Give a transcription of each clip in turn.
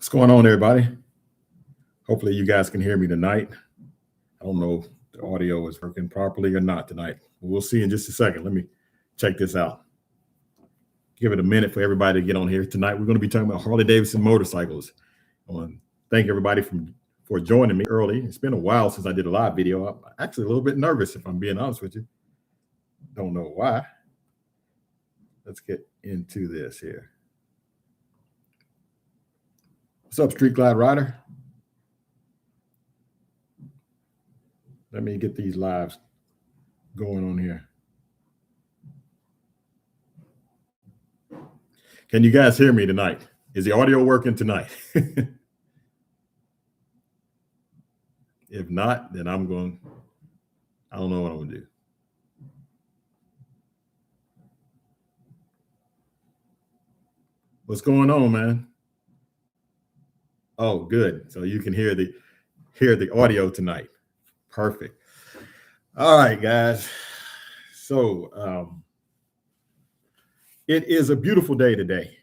What's going on, everybody? Hopefully you guys can hear me tonight. I don't know if the audio is working properly or not tonight. We'll see in just a second. Let me check this out. Give it a minute for everybody to get on here. Tonight, we're going to be talking about Harley-Davidson motorcycles. I want to thank everybody for joining me early. It's been a while since I did a live video. I'm actually a little bit nervous, if I'm being honest with you. Don't know why. Let's get into this here. What's up, Street Glide Rider? Let me get these lives going on here. Can you guys hear me tonight? Is the audio working tonight? If not, then I don't know what I'm gonna do. What's going on, man? Oh, good. So you can hear the audio tonight. Perfect. All right, guys. So it is a beautiful day today.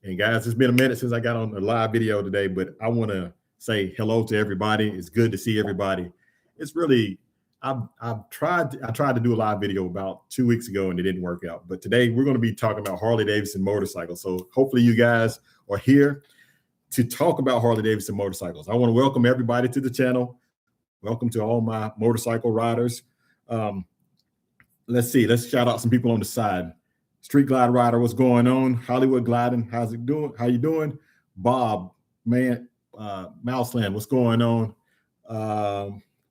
And guys, it's been a minute since I got on the live video today, but I want to say hello to everybody. It's good to see everybody. It's really, I tried to do a live video about 2 weeks ago and it didn't work out. But today we're going to be talking about Harley-Davidson motorcycles. So hopefully you guys are here to talk about Harley-Davidson motorcycles. I want to welcome everybody to the channel. Welcome to all my motorcycle riders. Let's see. Let's shout out some people on the side. Street Glide Rider, what's going on? Hollywood Gliding, how's it doing? How you doing? Bob, man, Mouseland, what's going on?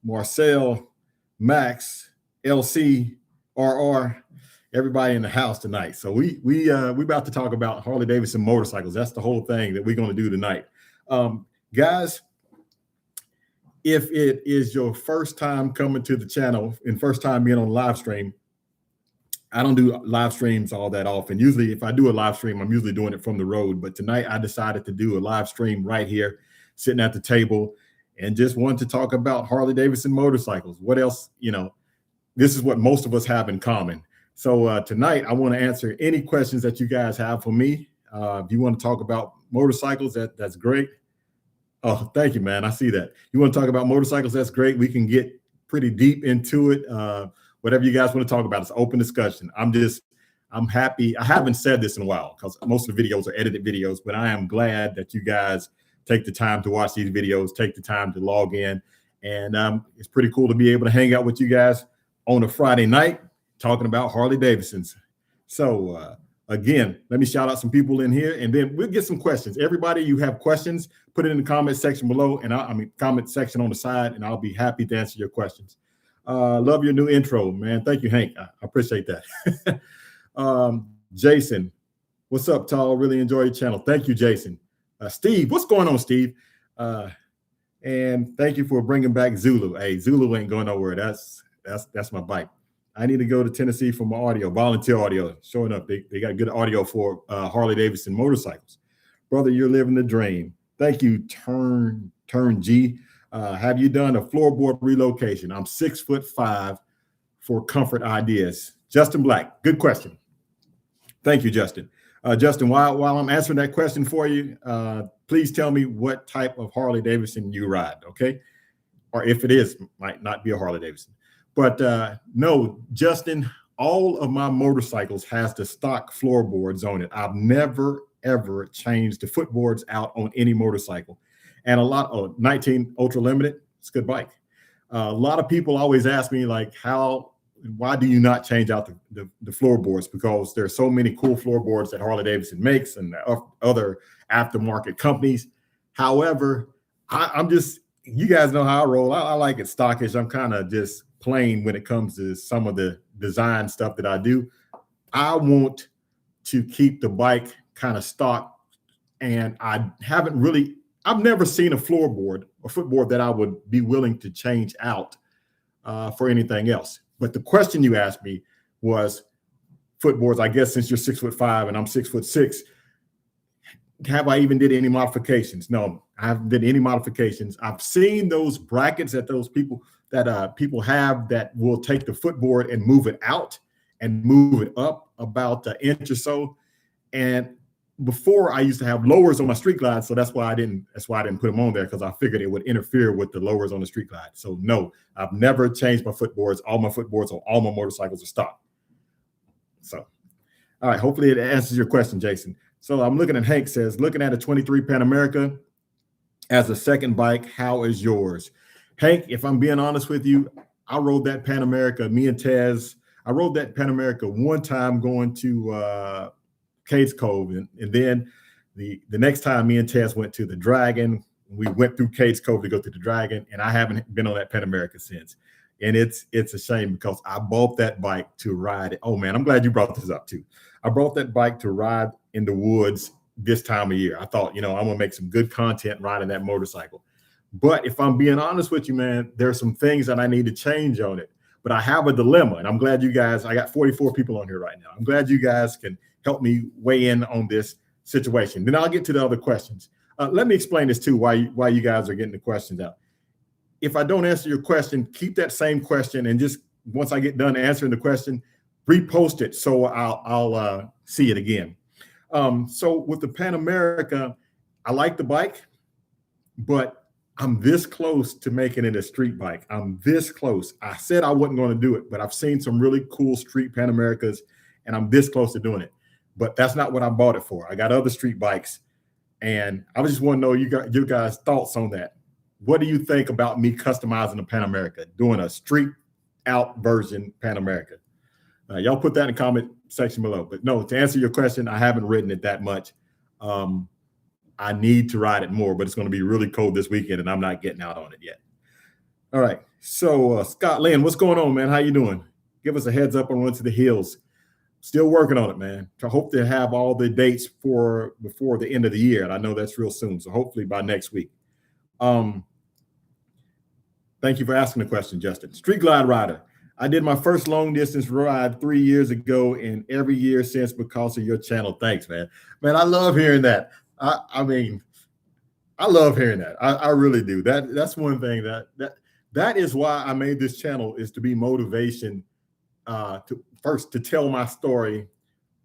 Marcel, Max, LC, RR, everybody in the house tonight. So we about to talk about Harley-Davidson motorcycles. That's the whole thing that we're going to do tonight. Guys, if it is your first time coming to the channel and first time being on live stream, I don't do live streams all that often. Usually if I do a live stream, I'm usually doing it from the road. But tonight I decided to do a live stream right here, sitting at the table, and just wanted to talk about Harley-Davidson motorcycles. What else, this is what most of us have in common. So tonight I want to answer any questions that you guys have for me. If you want to talk about motorcycles, that's great. Oh, thank you, man. I see that. You want to talk about motorcycles? That's great. We can get pretty deep into it. Whatever you guys want to talk about, it's open discussion. I'm happy. I haven't said this in a while because most of the videos are edited videos, but I am glad that you guys take the time to watch these videos, take the time to log in. And it's pretty cool to be able to hang out with you guys on a Friday night talking about Harley-Davidsons. So again, let me shout out some people in here and then we'll get some questions. Everybody, you have questions, put it in the comment section below and comment section on the side, and I'll be happy to answer your questions. Love your new intro, man. Thank you, Hank. I appreciate that. Jason, what's up, Tall? Really enjoy your channel. Thank you, Jason. Steve, what's going on, Steve? And thank you for bringing back Zulu. Hey, Zulu ain't going nowhere. That's my bike. I need to go to Tennessee for my audio, volunteer audio. Showing up, they got good audio for Harley-Davidson motorcycles. Brother, you're living the dream. Thank you, Turn G. Have you done a floorboard relocation? I'm 6'5" for comfort ideas. Justin Black, good question. Thank you, Justin. Justin, while I'm answering that question for you, please tell me what type of Harley-Davidson you ride, okay? Or if it is, might not be a Harley-Davidson. But no, Justin, all of my motorcycles has the stock floorboards on it. I've never, ever changed the footboards out on any motorcycle. And a lot of 19 Ultra Limited, it's a good bike. A lot of people always ask me like, why do you not change out the floorboards? Because there's so many cool floorboards that Harley-Davidson makes and other aftermarket companies. However, I'm just, you guys know how I roll. I like it stockish. I'm kind of just plain when it comes to some of the design stuff that I do. I want to keep the bike kind of stock, and I've never seen a floorboard or footboard that I would be willing to change out for anything else. But the question you asked me was footboards. I guess since you're 6'5" and I'm 6'6", have I even did any modifications? No, I haven't did any modifications. I've seen those brackets that people have that will take the footboard and move it out and move it up about an inch or so. And before I used to have lowers on my street glide, so that's why I didn't put them on there, because I figured it would interfere with the lowers on the street glide. So no, I've never changed my footboards. All my footboards on all my motorcycles are stock. So, all right, hopefully it answers your question, Jason. So I'm looking at Hank says, looking at a 23 Pan America as a second bike, how is yours? Hank, if I'm being honest with you, I rode that Pan America, me and Taz, I rode that Pan America one time going to Cades Cove, and then the next time me and Tess went to the Dragon, we went through Cades Cove to go to the Dragon, and I haven't been on that Pan America since. And it's a shame, because I bought that bike to ride it. Oh man, I'm glad you brought this up too. I brought that bike to ride in the woods this time of year. I thought, I'm gonna make some good content riding that motorcycle. But if I'm being honest with you, man, there are some things that I need to change on it. But I have a dilemma, and I'm glad you guys, I got 44 people on here right now. I'm glad you guys can help me weigh in on this situation. Then I'll get to the other questions. Let me explain this too, why you guys are getting the questions out. If I don't answer your question, keep that same question, and just once I get done answering the question, repost it so I'll see it again. So with the Pan America, I like the bike, but I'm this close to making it a street bike. I'm this close. I said I wasn't going to do it, but I've seen some really cool street Pan Americas, and I'm this close to doing it. But that's not what I bought it for. I got other street bikes, and I just want to know you guys' thoughts on that. What do you think about me customizing a Pan America, doing a street out version Pan America? Y'all put that in the comment section below. But no, to answer your question, I haven't ridden it that much. I need to ride it more, but it's going to be really cold this weekend, and I'm not getting out on it yet. All right. So Scott Lynn, what's going on, man? How you doing? Give us a heads up on Run to the Hills. Still working on it, man. I hope to have all the dates before the end of the year, and I know that's real soon. So hopefully by next week. Thank you for asking the question, Justin. Street Glide Rider. I did my first long distance ride 3 years ago, and every year since because of your channel. Thanks, man. Man, I love hearing that. I mean, I love hearing that. I really do. That's one thing that is why I made this channel, is to be motivation, to tell my story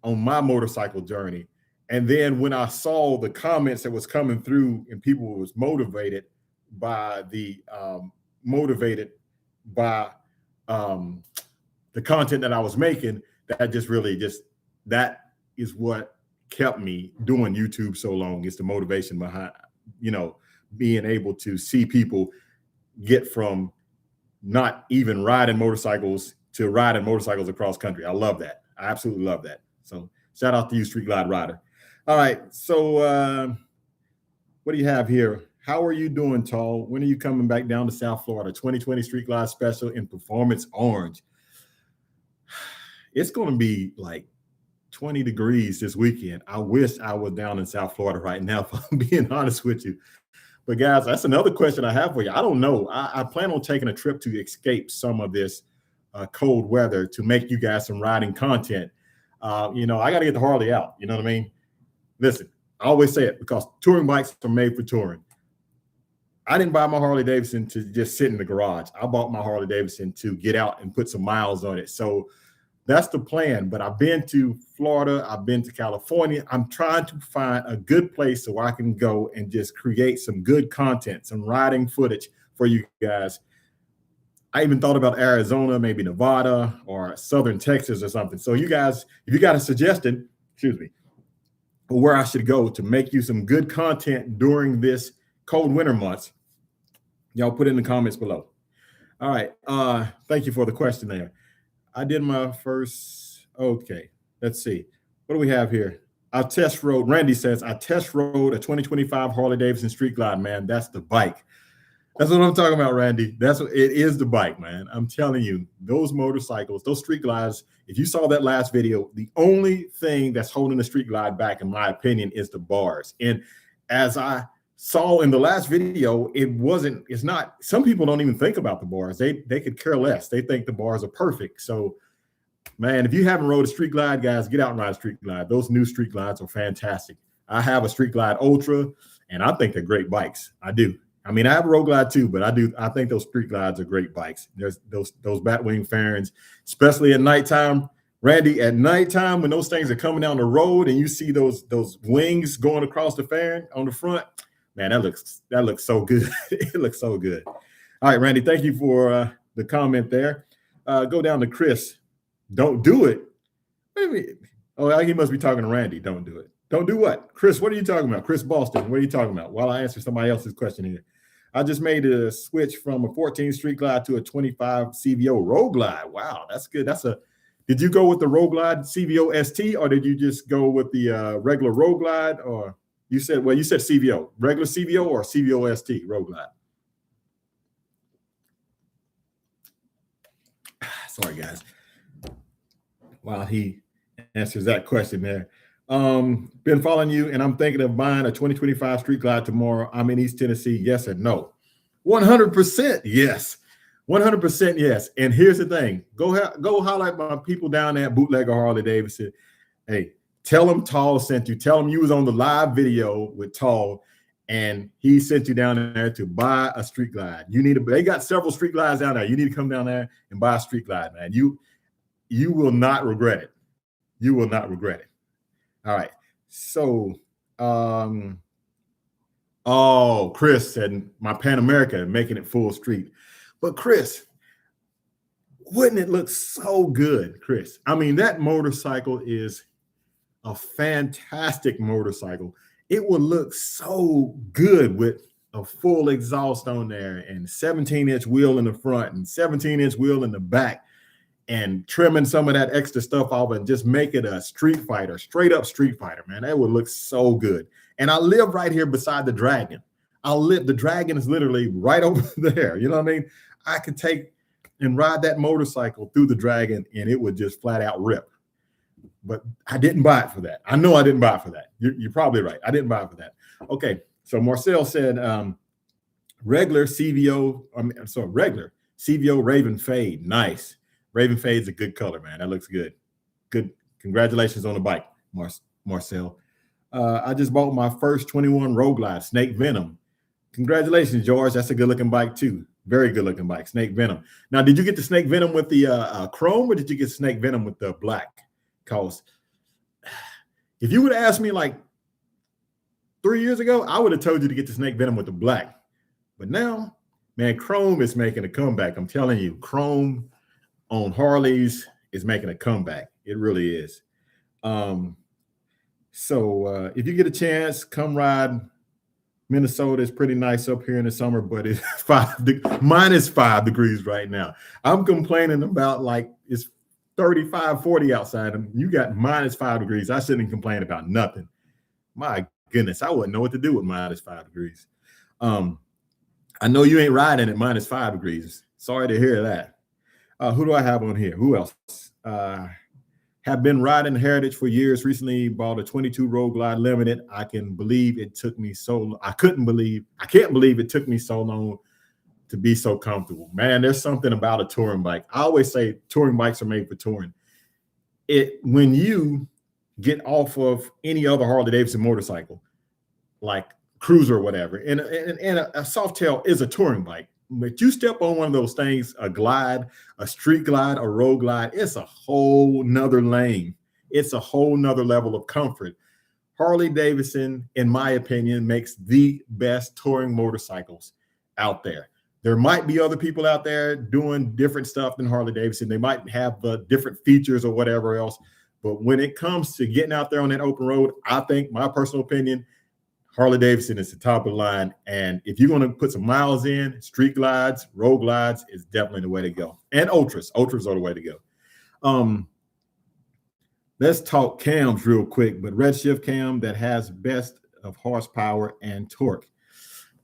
on my motorcycle journey. And then when I saw the comments that was coming through, and people was motivated by the content that I was making, that is what kept me doing YouTube so long. Is the motivation behind, being able to see people get from not even riding motorcycles to riding motorcycles across country. I love that. I absolutely love that. So shout out to you, Street Glide Rider. All right. So what do you have here? How are you doing, Tall? When are you coming back down to South Florida? 2020 Street Glide Special in Performance Orange. It's going to be like 20 degrees this weekend. I wish I was down in South Florida right now, if I'm being honest with you. But guys, that's another question I have for you. I don't know. I plan on taking a trip to escape some of this cold weather to make you guys some riding content. I got to get the Harley out. You know what I mean? Listen, I always say it, because touring bikes are made for touring. I didn't buy my Harley-Davidson to just sit in the garage. I bought my Harley-Davidson to get out and put some miles on it. So that's the plan. But I've been to Florida. I've been to California. I'm trying to find a good place so I can go and just create some good content, some riding footage for you guys. I even thought about Arizona, maybe Nevada or Southern Texas or something. So you guys, if you got a suggestion, where I should go to make you some good content during this cold winter months, y'all put it in the comments below. All right. Thank you for the question there. I did my first. Okay. Let's see. What do we have here? I test rode. Randy says, I test rode a 2025 Harley-Davidson Street Glide, man. That's the bike. That's what I'm talking about, Randy. That's what it is, the bike, man. I'm telling you, those motorcycles, those Street Glides, if you saw that last video, the only thing that's holding the Street Glide back, in my opinion, is the bars. And as I saw in the last video, it's not, some people don't even think about the bars. They could care less. They think the bars are perfect. So, man, if you haven't rode a Street Glide, guys, get out and ride a Street Glide. Those new Street Glides are fantastic. I have a Street Glide Ultra, and I think they're great bikes. I do. I mean, I have a Road Glide too, but I think those Street Glides are great bikes. There's those Batwing fairings, especially at nighttime, Randy, at nighttime when those things are coming down the road and you see those wings going across the fairing on the front, man, that looks so good. It looks so good. All right, Randy, thank you for the comment there. Go down to Chris. Don't do it. Oh, he must be talking to Randy. Don't do it. Don't do what? Chris, what are you talking about? Chris Boston, what are you talking about? While I answer somebody else's question here. I just made a switch from a 14 Street Glide to a 25 CVO Road Glide. Wow, that's good. Did you go with the Road Glide CVO ST, or did you just go with the regular Road Glide? Or you said CVO, regular CVO or CVO ST Road Glide? Sorry, guys. While he answers that question there. Been following you, and I'm thinking of buying a 2025 Street Glide tomorrow. I'm in East Tennessee. Yes or no? 100% yes. 100% yes. And here's the thing: go highlight my people down there at Bootlegger Harley-Davidson. Hey, tell them Tall sent you. Tell them you was on the live video with Tall, and he sent you down there to buy a Street Glide. They got several Street Glides down there. You need to come down there and buy a Street Glide, man. You will not regret it. You will not regret it. All right. So, Chris said my Pan America making it full street. But Chris, wouldn't it look so good, Chris? I mean, that motorcycle is a fantastic motorcycle. It would look so good with a full exhaust on there and 17-inch wheel in the front and 17-inch wheel in the back, and trimming some of that extra stuff off and just make it a street fighter, straight up street fighter, man. That would look so good. And I live right here beside the Dragon. The Dragon is literally right over there. You know what I mean? I could take and ride that motorcycle through the Dragon and it would just flat out rip. But I didn't buy it for that. I know I didn't buy it for that. You're probably right. I didn't buy it for that. Okay. So Marcel said regular CVO Raven Fade. Nice. Raven Fade's a good color, man. That looks good. Good. Congratulations on the bike, Marcel. I just bought my first 21 Road Glide, Snake Venom. Congratulations, George. That's a good-looking bike, too. Very good-looking bike, Snake Venom. Now, did you get the Snake Venom with the chrome, or did you get Snake Venom with the black? Because if you would have asked me like 3 years ago, I would have told you to get the Snake Venom with the black. But now, man, chrome is making a comeback. I'm telling you, chrome on Harleys is making a comeback. It really is. So if you get a chance, come ride. Minnesota is pretty nice up here in the summer, but it's -5 degrees right now. I'm complaining about like it's 35, 40 outside, and you got -5 degrees. I shouldn't complain about nothing. My goodness, I wouldn't know what to do with -5 degrees. I know you ain't riding at -5 degrees. Sorry to hear that. Who do I have on here? Who else? Have been riding Heritage for years. Recently bought a 22 Road Glide Limited. I can't believe it took me so long. I can't believe it took me so long to be so comfortable. Man, there's something about a touring bike. I always say touring bikes are made for touring. When you get off of any other Harley-Davidson motorcycle, like Cruiser or whatever, and a Softail is a touring bike. But you step on one of those things, a Glide, a Street Glide, a Road Glide, it's a whole nother lane. It's a whole nother level of comfort. Harley-Davidson, in my opinion, makes the best touring motorcycles out there. There might be other people out there doing different stuff than Harley-Davidson. They might have different features or whatever else. But when it comes to getting out there on that open road, I think, my personal opinion, Harley-Davidson is the top of the line. And if you're going to put some miles in, Street Glides, Road Glides is definitely the way to go. And Ultras. Ultras are the way to go. Let's talk cams real quick. But Redshift cam that has best of horsepower and torque.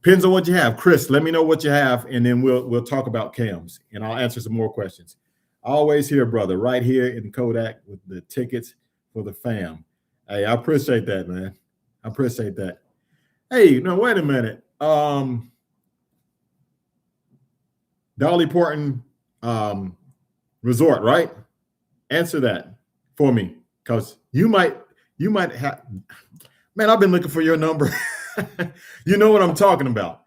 Depends on what you have. Chris, let me know what you have, and then we'll talk about cams, and I'll answer some more questions. Always here, brother, right here in Kodak with the tickets for the fam. Hey, I appreciate that, man. I appreciate that. Hey, no, wait a minute. Dolly Parton Resort, right? Answer that for me, because you might have. Man, I've been looking for your number. You know what I'm talking about.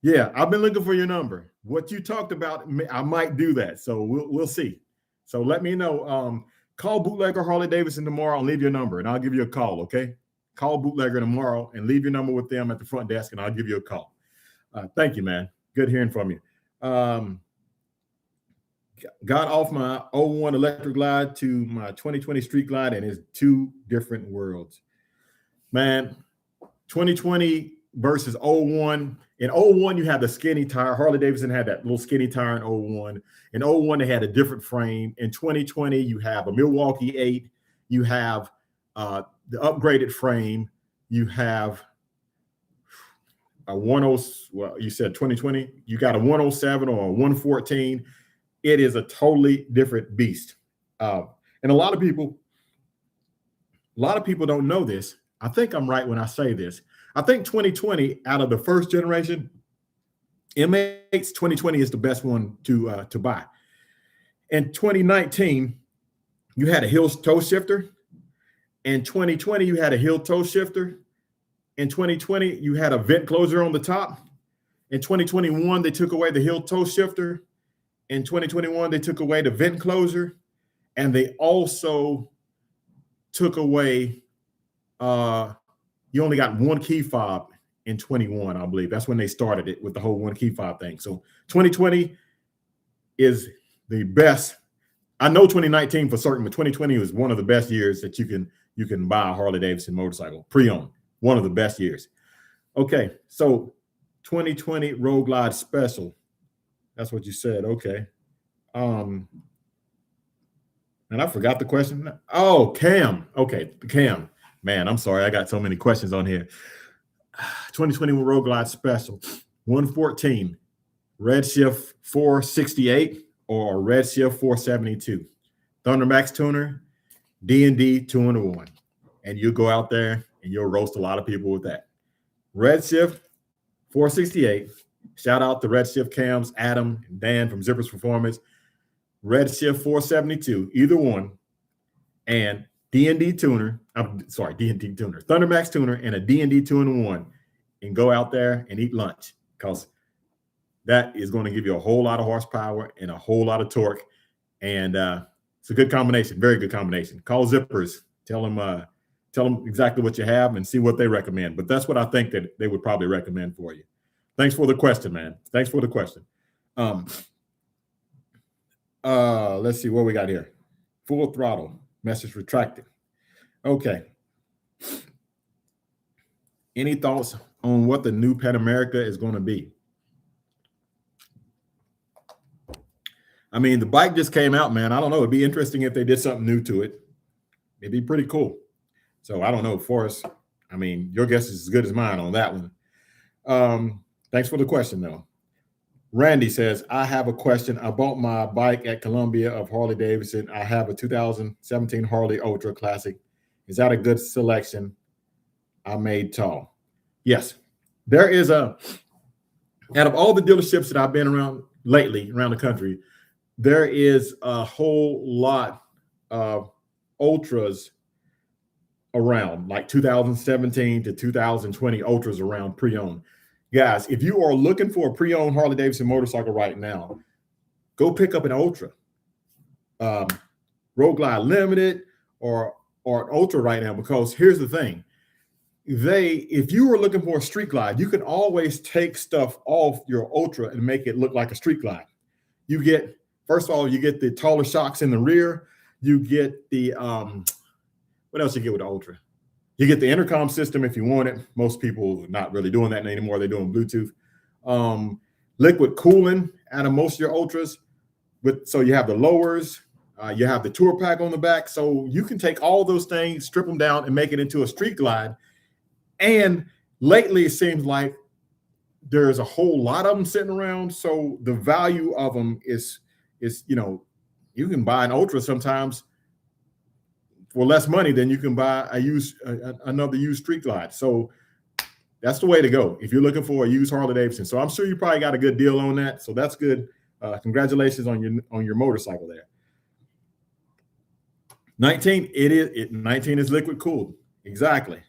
Yeah, I've been looking for your number. What you talked about, I might do that. So we'll see. So let me know. Call Bootlegger Harley-Davidson tomorrow and leave your number, and I'll give you a call, okay? Call Bootlegger tomorrow and leave your number with them at the front desk, and I'll give you a call. Thank you, man. Good hearing from you. Got off my 01 Electric Glide to my 2020 Street Glide, and it's two different worlds. Man, 2020 versus 01. In 01, you had the skinny tire. Harley-Davidson had that little skinny tire in 01. In 01, they had a different frame. In 2020, you have a Milwaukee 8. You have the upgraded frame. You have a 10, well, you said 2020. You got a 107 or a 114. It is a totally different beast. And a lot of people don't know this. I think I'm right when I say this. I think 2020, out of the first generation M8s, 2020 is the best one to buy. In 2019, you had a heel toe shifter. In 2020, you had a heel toe shifter. In 2020, you had a vent closer on the top. In 2021, they took away the heel toe shifter. In 2021, they took away the vent closer. And they also took away, you only got one key fob in 21, I believe. That's when they started it with the whole one key fob thing. So 2020 is the best. I know 2019 for certain, but 2020 was one of the best years that you can buy a Harley-Davidson motorcycle, pre-owned. One of the best years. Okay, so 2020 Road Glide Special. That's what you said. Okay. And I forgot the question. Oh, Cam. Okay, Cam. Man, I'm sorry. I got so many questions on here. 2021 Road Glide Special. 114. Redshift 468 or Redshift 472. Thunder Max tuner, D&D 2-in-1. And you go out there and you'll roast a lot of people with that. Redshift 468. Shout out to Redshift Cams, Adam, and Dan from Zippers Performance. Redshift 472, either one. And D&D tuner. D&D tuner. Thunder Max tuner and a D&D 2-in-1. And go out there and eat lunch, because that is going to give you a whole lot of horsepower and a whole lot of torque. And it's a good combination, very good combination. Call Zippers. Tell them exactly what you have and see what they recommend. But that's what I think that they would probably recommend for you. Thanks for the question, man. Thanks for the question. Let's see what we got here. Full throttle, message retracted. Okay. Any thoughts on what the new Pan America is going to be? I mean, the bike just came out, man. I don't know. It'd be interesting if they did something new to it. It'd be pretty cool. So I don't know, Forrest. I mean, your guess is as good as mine on that one. Thanks for the question, though. Randy says, I have a question. I bought my bike at Columbia of Harley-Davidson. I have a 2017 Harley Ultra Classic. Is that a good selection? I made tall. Yes. There is out of all the dealerships that I've been around lately, around the country, there is a whole lot of Ultras around, like 2017 to 2020 Ultras around pre-owned. Guys, if you are looking for a pre-owned Harley-Davidson motorcycle right now, go pick up an Ultra. Road Glide Limited or an Ultra right now, because here's the thing. If you were looking for a street glide, you can always take stuff off your Ultra and make it look like a street glide. First of all, you get the taller shocks in the rear. You get the, what else you get with the Ultra? You get the intercom system if you want it. Most people are not really doing that anymore. They're doing Bluetooth. Liquid cooling out of most of your Ultras. So you have the lowers. You have the tour pack on the back. So you can take all those things, strip them down, and make it into a street glide. And lately, it seems like there's a whole lot of them sitting around. So the value of them is you can buy an Ultra sometimes for less money than you can buy another used street glide. So that's the way to go if you're looking for a used Harley-Davidson. So I'm sure you probably got a good deal on that. So that's good. Congratulations on your motorcycle there. 19 is liquid cooled. Exactly.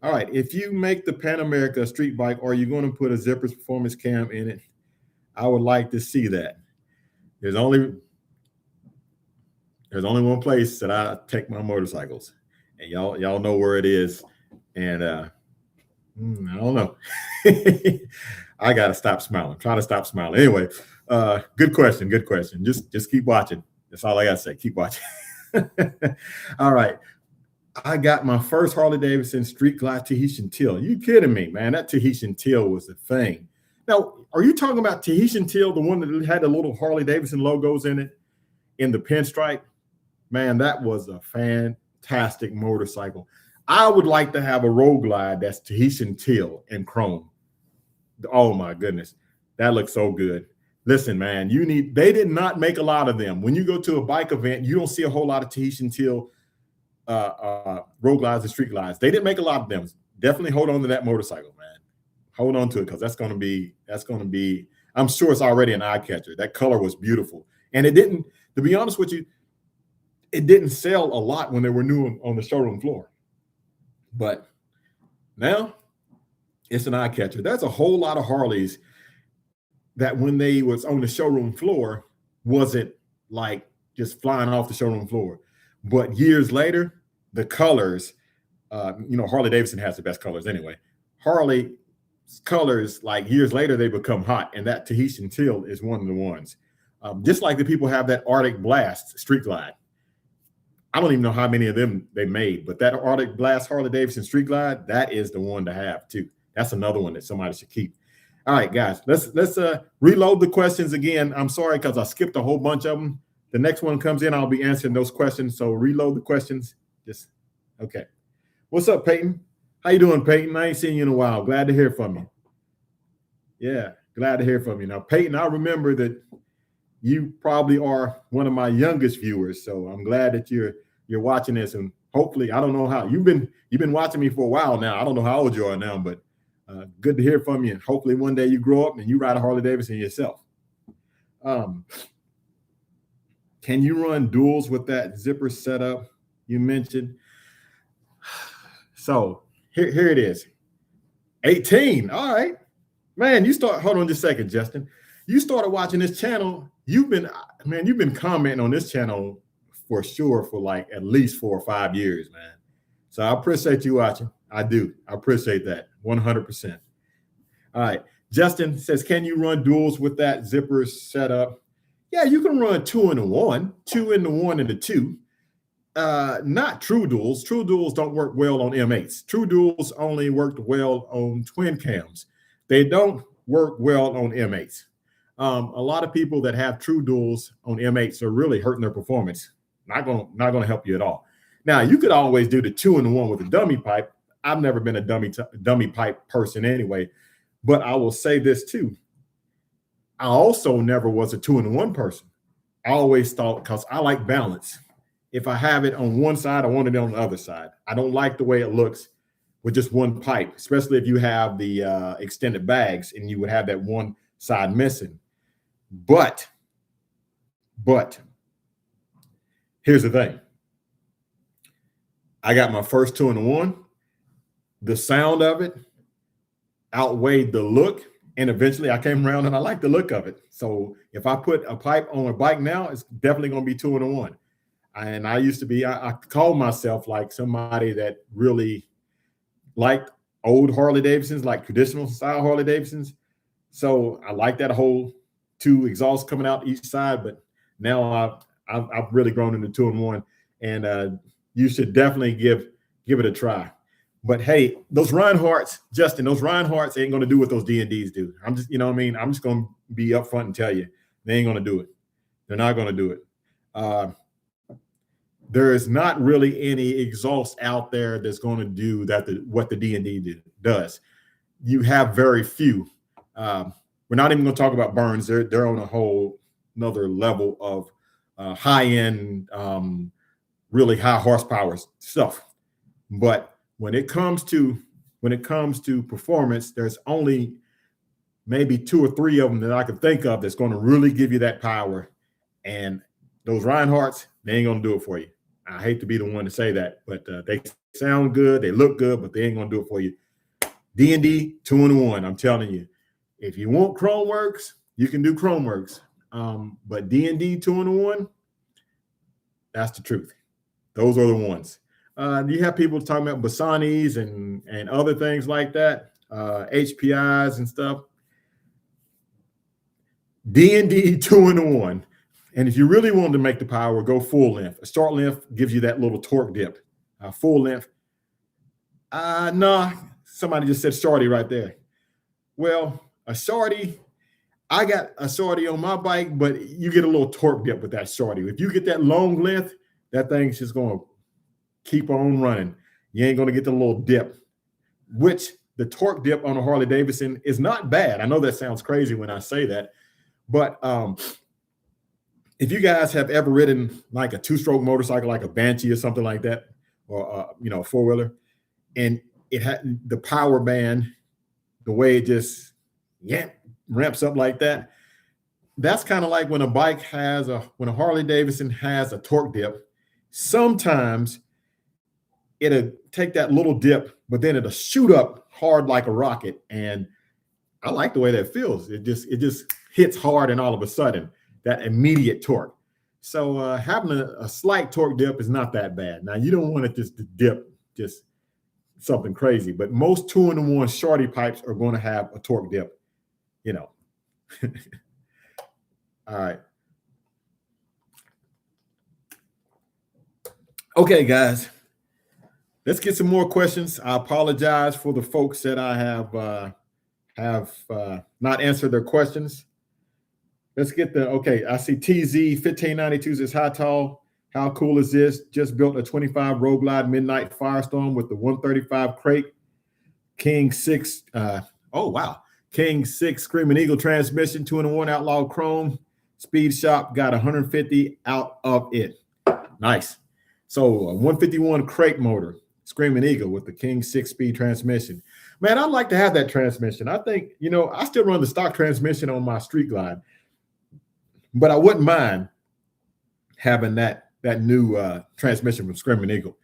All right. If you make the Pan America a street bike, are you going to put a Zippers Performance cam in it? I would like to see that. There's only one place that I take my motorcycles, and y'all know where it is. And I don't know. I gotta stop smiling. Try to stop smiling. Anyway, good question. Good question. Just keep watching. That's all I gotta say. Keep watching. All right. I got my first Harley-Davidson Street Glide Tahitian teal. You kidding me, man? That Tahitian teal was the thing. Now, are you talking about Tahitian teal, the one that had the little Harley-Davidson logos in it, in the pinstripe? Man, that was a fantastic motorcycle. I would like to have a Road Glide that's Tahitian teal and chrome. Oh my goodness, that looks so good. Listen, man, they did not make a lot of them. When you go to a bike event, you don't see a whole lot of Tahitian teal Road Glides and Street Glides. They didn't make a lot of them. Definitely hold on to that motorcycle, man. Hold on to it, because that's going to be, I'm sure it's already an eye catcher. That color was beautiful. And it didn't, to be honest with you, it didn't sell a lot when they were new on the showroom floor. But now it's an eye catcher. There's a whole lot of Harleys that when they was on the showroom floor wasn't like just flying off the showroom floor. But years later, the colors, Harley-Davidson has the best colors anyway. Harley colors, like years later, they become hot. And that Tahitian teal is one of the ones. Just like the people have that Arctic Blast Street Glide. I don't even know how many of them they made, but that Arctic Blast Harley-Davidson Street Glide, that is the one to have too. That's another one that somebody should keep. All right, guys, let's reload the questions again. I'm sorry because I skipped a whole bunch of them. The next one comes in, I'll be answering those questions. So reload the questions. Okay. What's up, Peyton? How you doing, Peyton? I ain't seen you in a while. Glad to hear from you. Yeah, glad to hear from you. Now, Peyton, I remember that you probably are one of my youngest viewers, so I'm glad that you're watching this, and hopefully, I don't know how you've been watching me for a while now. I don't know how old you are now, but good to hear from you. And hopefully, one day you grow up and you ride a Harley-Davidson yourself. Can you run duals with that zipper setup you mentioned? So here it is. 18. All right, man. Hold on just a second, Justin. You started watching this channel. You've been commenting on this channel for sure for like at least 4 or 5 years, man. So I appreciate you watching. I do. I appreciate that 100%. All right. Justin says, can you run duals with that zipper setup? Yeah, you can run 2 in the 1, 2 in the 1 and the 2. Not true duals. True duals don't work well on M8s. True duals only worked well on twin cams. They don't work well on M8s. A lot of people that have true duals on M8s are really hurting their performance. Not gonna help you at all. Now, you could always do the 2 in the 1 with a dummy pipe. I've never been a dummy pipe person anyway, but I will say this too. I also never was a 2 in the 1 person. I always thought, because I like balance. If I have it on one side, I want it on the other side. I don't like the way it looks with just one pipe, especially if you have the extended bags and you would have that one side missing. But here's the thing. I got my first 2 in the 1. The sound of it outweighed the look. And eventually I came around and I like the look of it. So if I put a pipe on a bike now, it's definitely going to be 2 in the 1. And I used to be, I call myself like somebody that really liked old Harley-Davidsons, like traditional style Harley-Davidsons. So I like that whole 2 exhausts coming out each side. But now I've really grown into 2 in 1. And you should definitely give it a try. But hey, those Reinhardts, Justin, those Reinhardts ain't going to do what those D&Ds do. I'm just, I'm just going to be upfront and tell you, they ain't going to do it. They're not going to do it. There is not really any exhaust out there that's going to do what the D&D does. You have very few. We're not even going to talk about Burns. They're on a whole another level of high-end, really high horsepower stuff. But when it comes to performance, there's only maybe 2 or 3 of them that I can think of that's going to really give you that power. And those Reinhardts, they ain't going to do it for you. I hate to be the one to say that, but they sound good, they look good, but they ain't going to do it for you. D&D 2 in 1, I'm telling you. If you want Chrome Works, you can do Chrome Works. But D&D 2 in 1, That's the truth. Those are the ones. You have people talking about Basanis and other things like that, HPIs and stuff. D&D 2-in-1. And if you really want to make the power, go full length. A short length gives you that little torque dip. Full length. No, somebody just said shorty right there. Well, a shorty, I got a shorty on my bike, but you get a little torque dip with that shorty. If you get that long length, that thing's just going to keep on running. You ain't going to get the little dip, which the torque dip on a Harley-Davidson is not bad. I know that sounds crazy when I say that, but if you guys have ever ridden like a two-stroke motorcycle, like a Banshee or something like that, or a four-wheeler, and it had the power band, the way it just ramps up like that, that's kind of like when a bike has when a Harley-Davidson has a torque dip. Sometimes it'll take that little dip, but then it'll shoot up hard like a rocket. And I like the way that feels. It just hits hard, and all of a sudden, that immediate torque. So having a slight torque dip is not that bad. Now, you don't want it just to dip just something crazy, but most 2-in-1 shorty pipes are going to have a torque dip, All right. Okay, guys, let's get some more questions. I apologize for the folks that I have not answered their questions. Let's get I see TZ 1592 says, hi, Tall. How cool is this? Just built a 25 Road Glide Midnight Firestorm with the 135 crate, King 6. Oh, wow. King 6 Screaming Eagle transmission, 2-in-1 Outlaw Chrome. Speed Shop got 150 out of it. Nice. So a 151 crate motor, Screaming Eagle with the King 6-speed transmission. Man, I'd like to have that transmission. I think, I still run the stock transmission on my Street Glide, but I wouldn't mind having that new transmission from Screaming Eagle.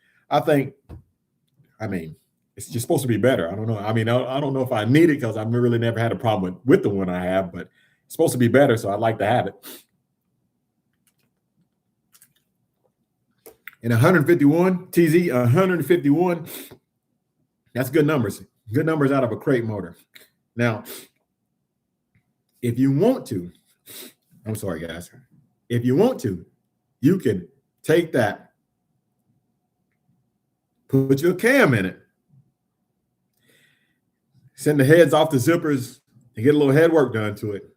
It's just supposed to be better. I don't know. I don't know if I need it because I've really never had a problem with the one I have, but it's supposed to be better, so I'd like to have it. And 151, TZ, 151, that's good numbers. Good numbers out of a crate motor. Now, if you want to, I'm sorry, guys. If you want to, you can take that, put your cam in it, send the heads off the zippers and get a little head work done to it.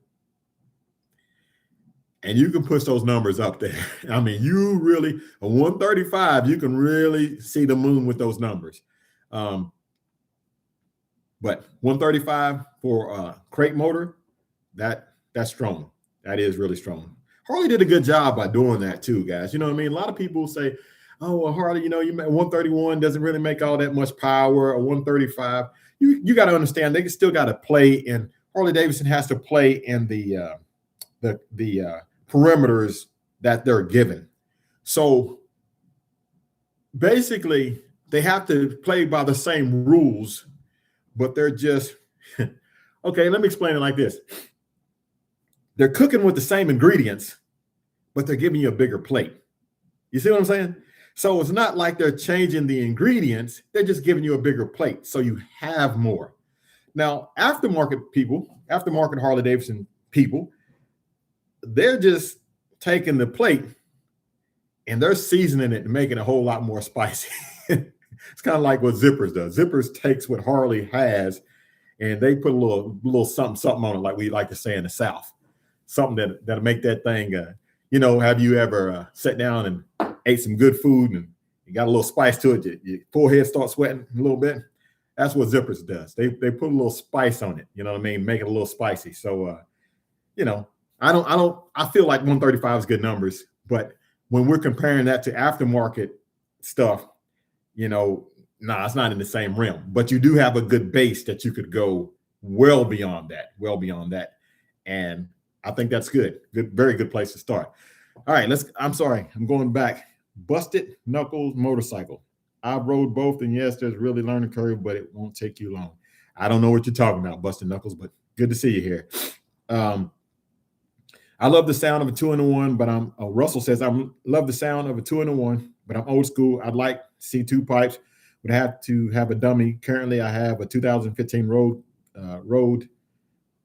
And you can push those numbers up there. A 135, you can really see the moon with those numbers. But 135 for a crate motor, that's strong. That is really strong. Harley did a good job by doing that too, guys. You know what I mean? A lot of people say, oh, well, Harley, you 131 doesn't really make all that much power, or 135. You got to understand, they still got to play in, Harley-Davidson has to play in the perimeters that they're given. So basically, they have to play by the same rules, but they're just, okay, let me explain it like this. They're cooking with the same ingredients, but they're giving you a bigger plate. You see what I'm saying? So it's not like they're changing the ingredients. They're just giving you a bigger plate, so you have more. Now, aftermarket Harley-Davidson people, they're just taking the plate and they're seasoning it and making it a whole lot more spicy. It's kind of like what Zippers does. Zippers takes what Harley has and they put a little something on it, like we like to say in the South. Something that'll make that thing, have you ever sat down and ate some good food and you got a little spice to it, your forehead starts sweating a little bit? That's what Zippers does. They put a little spice on it, make it a little spicy. So, I feel like 135 is good numbers, but when we're comparing that to aftermarket stuff, it's not in the same realm, but you do have a good base that you could go well beyond that. And I think that's good. Very good place to start. All right, I'm going back. Busted Knuckles motorcycle. I rode both, and yes, there's really learning curve, but it won't take you long. I don't know what you're talking about, Busted Knuckles, but good to see you here. I love the sound of a 2-in-1, but Russell says I love the sound of a 2-in-1, but I'm old school. I'd like to see 2 pipes. Would have to have a dummy. Currently, I have a 2015 Road.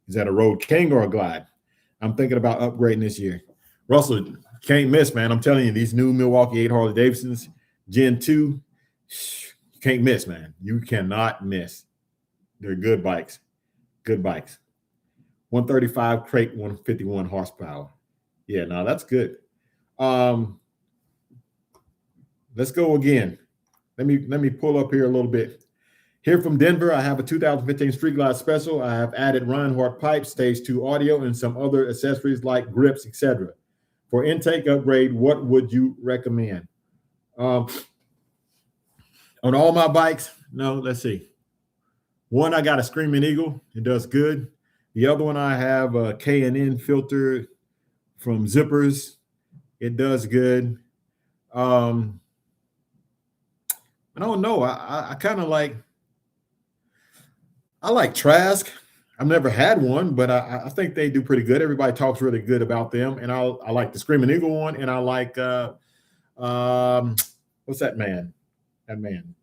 Is that a Road King or a Glide? I'm thinking about upgrading this year. Russell, can't miss, man. I'm telling you, these new Milwaukee 8 Harley-Davidsons, Gen 2, you can't miss, man. You cannot miss. They're good bikes. Good bikes. 135 crate, 151 horsepower. Yeah, no, that's good. Let's go again. Let me pull up here a little bit. Here from Denver, I have a 2015 Street Glide Special. I have added Reinhardt pipes, stage 2 audio, and some other accessories like grips, etc. For intake upgrade, what would you recommend? On all my bikes, no, let's see. One, I got a Screaming Eagle. It does good. The other one, I have a K&N filter from Zippers. It does good. I don't know. I kind of like, I like Trask. I've never had one, but I think they do pretty good. Everybody talks really good about them. And I like the Screaming Eagle one. And I like, what's that man? That man.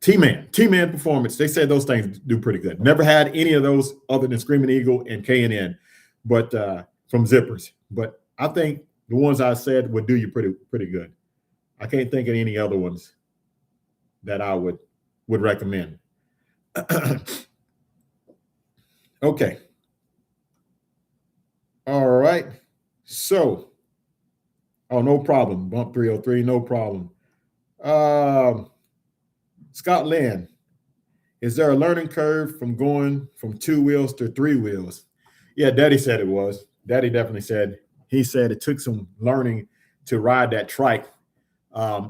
T-Man Performance. They say those things do pretty good. Never had any of those other than Screaming Eagle and K&N, but from Zippers. But I think the ones I said would do you pretty good. I can't think of any other ones that I would recommend. Okay. All right. So, oh, no problem. Bump 303, no problem. Scott Lynn, is there a learning curve from going from 2 wheels to 3 wheels? Yeah, Daddy said it was. Daddy definitely said. He said it took some learning to ride that trike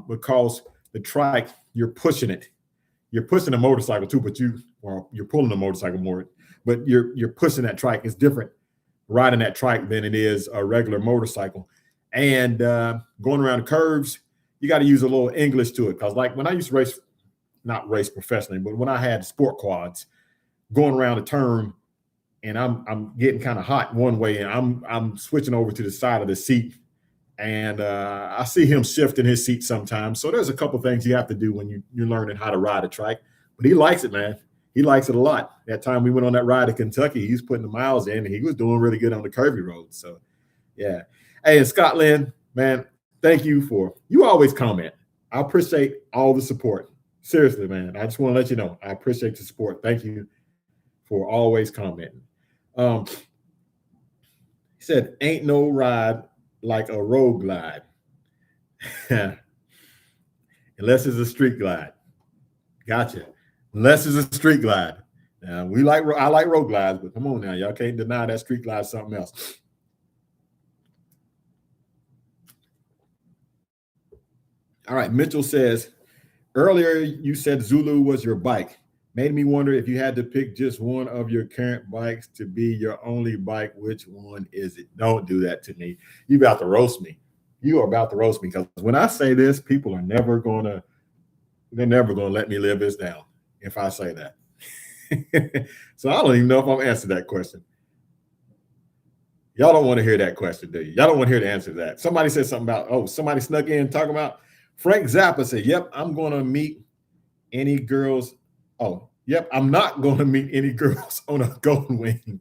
because the trike, you're pushing it. You're pushing a motorcycle too, but you're pulling a motorcycle more. But you're pushing that trike. It's different riding that trike than it is a regular motorcycle. And going around the curves, you got to use a little English to it. Because like when I used to not race professionally, but when I had sport quads, going around a turn, and I'm getting kind of hot one way, and I'm switching over to the side of the seat, and I see him shifting his seat sometimes. So there's a couple things you have to do when you're learning how to ride a trike. But he likes it, man. He likes it a lot. That time we went on that ride to Kentucky, he was putting the miles in, and he was doing really good on the curvy road. So, yeah. Hey, and Scott Lynn, man, thank you you always comment. I appreciate all the support. Seriously, man. I just want to let you know. I appreciate the support. Thank you for always commenting. He said, ain't no ride like a road glide. Unless it's a street glide. Gotcha. Unless it's a street glide. Now, I like road glides, but come on now. Y'all can't deny that street glide is something else. All right. Mitchell says, earlier you said Zulu was your bike. Made me wonder if you had to pick just one of your current bikes to be your only bike, which one is it? Don't do that to me. You're about to roast me. You are about to roast me because when I say this, people are never going to let me live this down if I say that. So I don't even know if I'm answering that question. Y'all don't want to hear that question, do you? Y'all don't want to hear the answer to that. Somebody said something about, somebody snuck in talking about, Frank Zappa said, yep, I'm going to meet any girls. Oh, yep, I'm not going to meet any girls on a Golden Wing.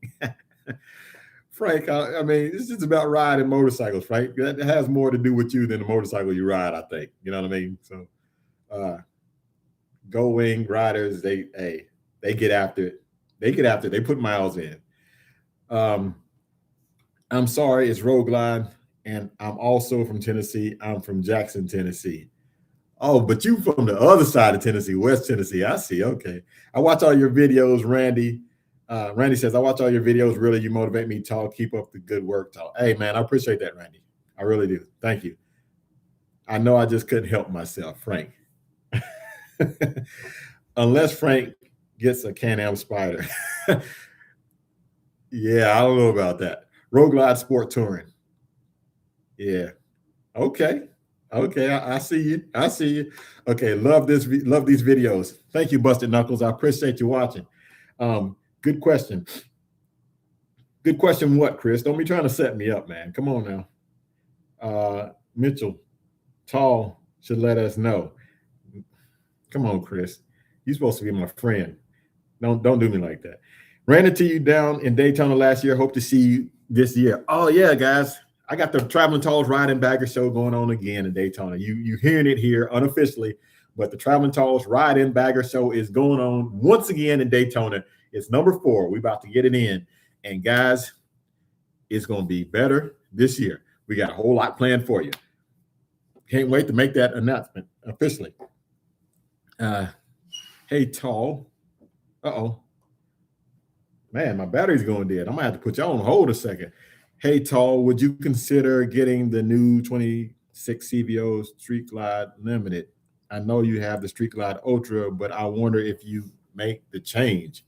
Frank, I mean, it's just about riding motorcycles, Frank. That has more to do with you than the motorcycle you ride, I think. You know what I mean? So, Gold Wing riders, they get after it. They get after it. They put miles in. I'm sorry, it's Road Glide, and I'm also from Tennessee. I'm from Jackson, Tennessee. Oh, but you from the other side of Tennessee, West Tennessee. I see. Okay. I watch all your videos, Randy. Randy says, I watch all your videos. Really, you motivate me to talk. Keep up the good work. Talk. Hey, man, I appreciate that, Randy. I really do. Thank you. I know I just couldn't help myself, Frank. Unless Frank gets a Can-Am Spider. Yeah, I don't know about that. Road Glide Sport Touring. Yeah. Okay. Okay, I see you. I see you. Okay, love these videos. Thank you, Busted Knuckles. I appreciate you watching. Good question. Good question. What, Chris? Don't be trying to set me up, man. Come on now. Mitchell, Tall should let us know. Come on, Chris. You're supposed to be my friend. Don't do me like that. Ran into you down in Daytona last year. Hope to see you this year. Oh yeah, guys. I got the Traveling Talls Ride and Bagger show going on again in Daytona. You hearing it here unofficially, but the Traveling Talls Ride and Bagger show is going on once again in Daytona. It's number 4. We about to get it in. And guys, it's going to be better this year. We got a whole lot planned for you. Can't wait to make that announcement officially. Hey, Tall. Uh-oh. Man, my battery's going dead. I'm going to have to put y'all on hold a second. Hey, Tall, would you consider getting the new 26 CVO Street Glide Limited? I know you have the Street Glide Ultra, but I wonder if you make the change.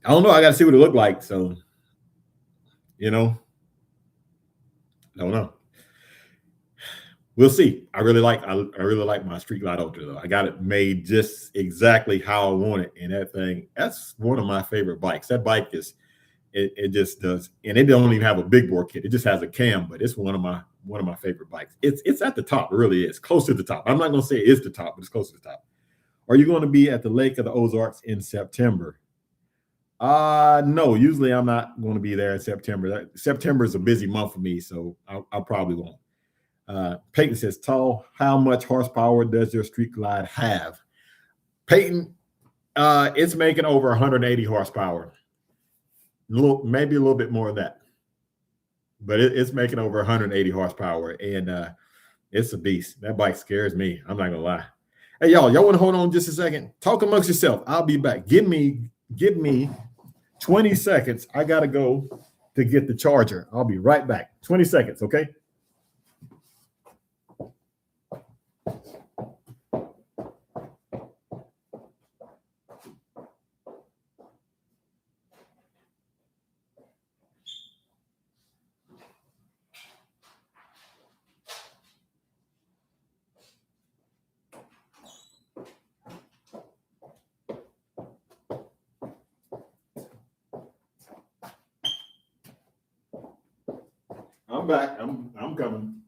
I don't know. I got to see what it looked like. So, I don't know. We'll see. I really like my Street Glide Ultra though. I got it made just exactly how I want it, and that's one of my favorite bikes. That bike is, it just does, and it don't even have a big bore kit. It just has a cam, but it's one of my favorite bikes. It's at the top. It really is close to the top. I'm not going to say it's the top, but it's close to the top. Are you going to be at the Lake of the Ozarks in September? No, usually I'm not going to be there in September. September is a busy month for me, so I probably won't. Peyton says, Tall, how much horsepower does your Street Glide have? Peyton, it's making over 180 horsepower. Maybe a little bit more than that. But it's making over 180 horsepower, and it's a beast. That bike scares me. I'm not going to lie. Hey, y'all want to hold on just a second? Talk amongst yourself. I'll be back. Give me 20 seconds. I got to go to get the charger. I'll be right back. 20 seconds, okay? I'm back. I'm coming.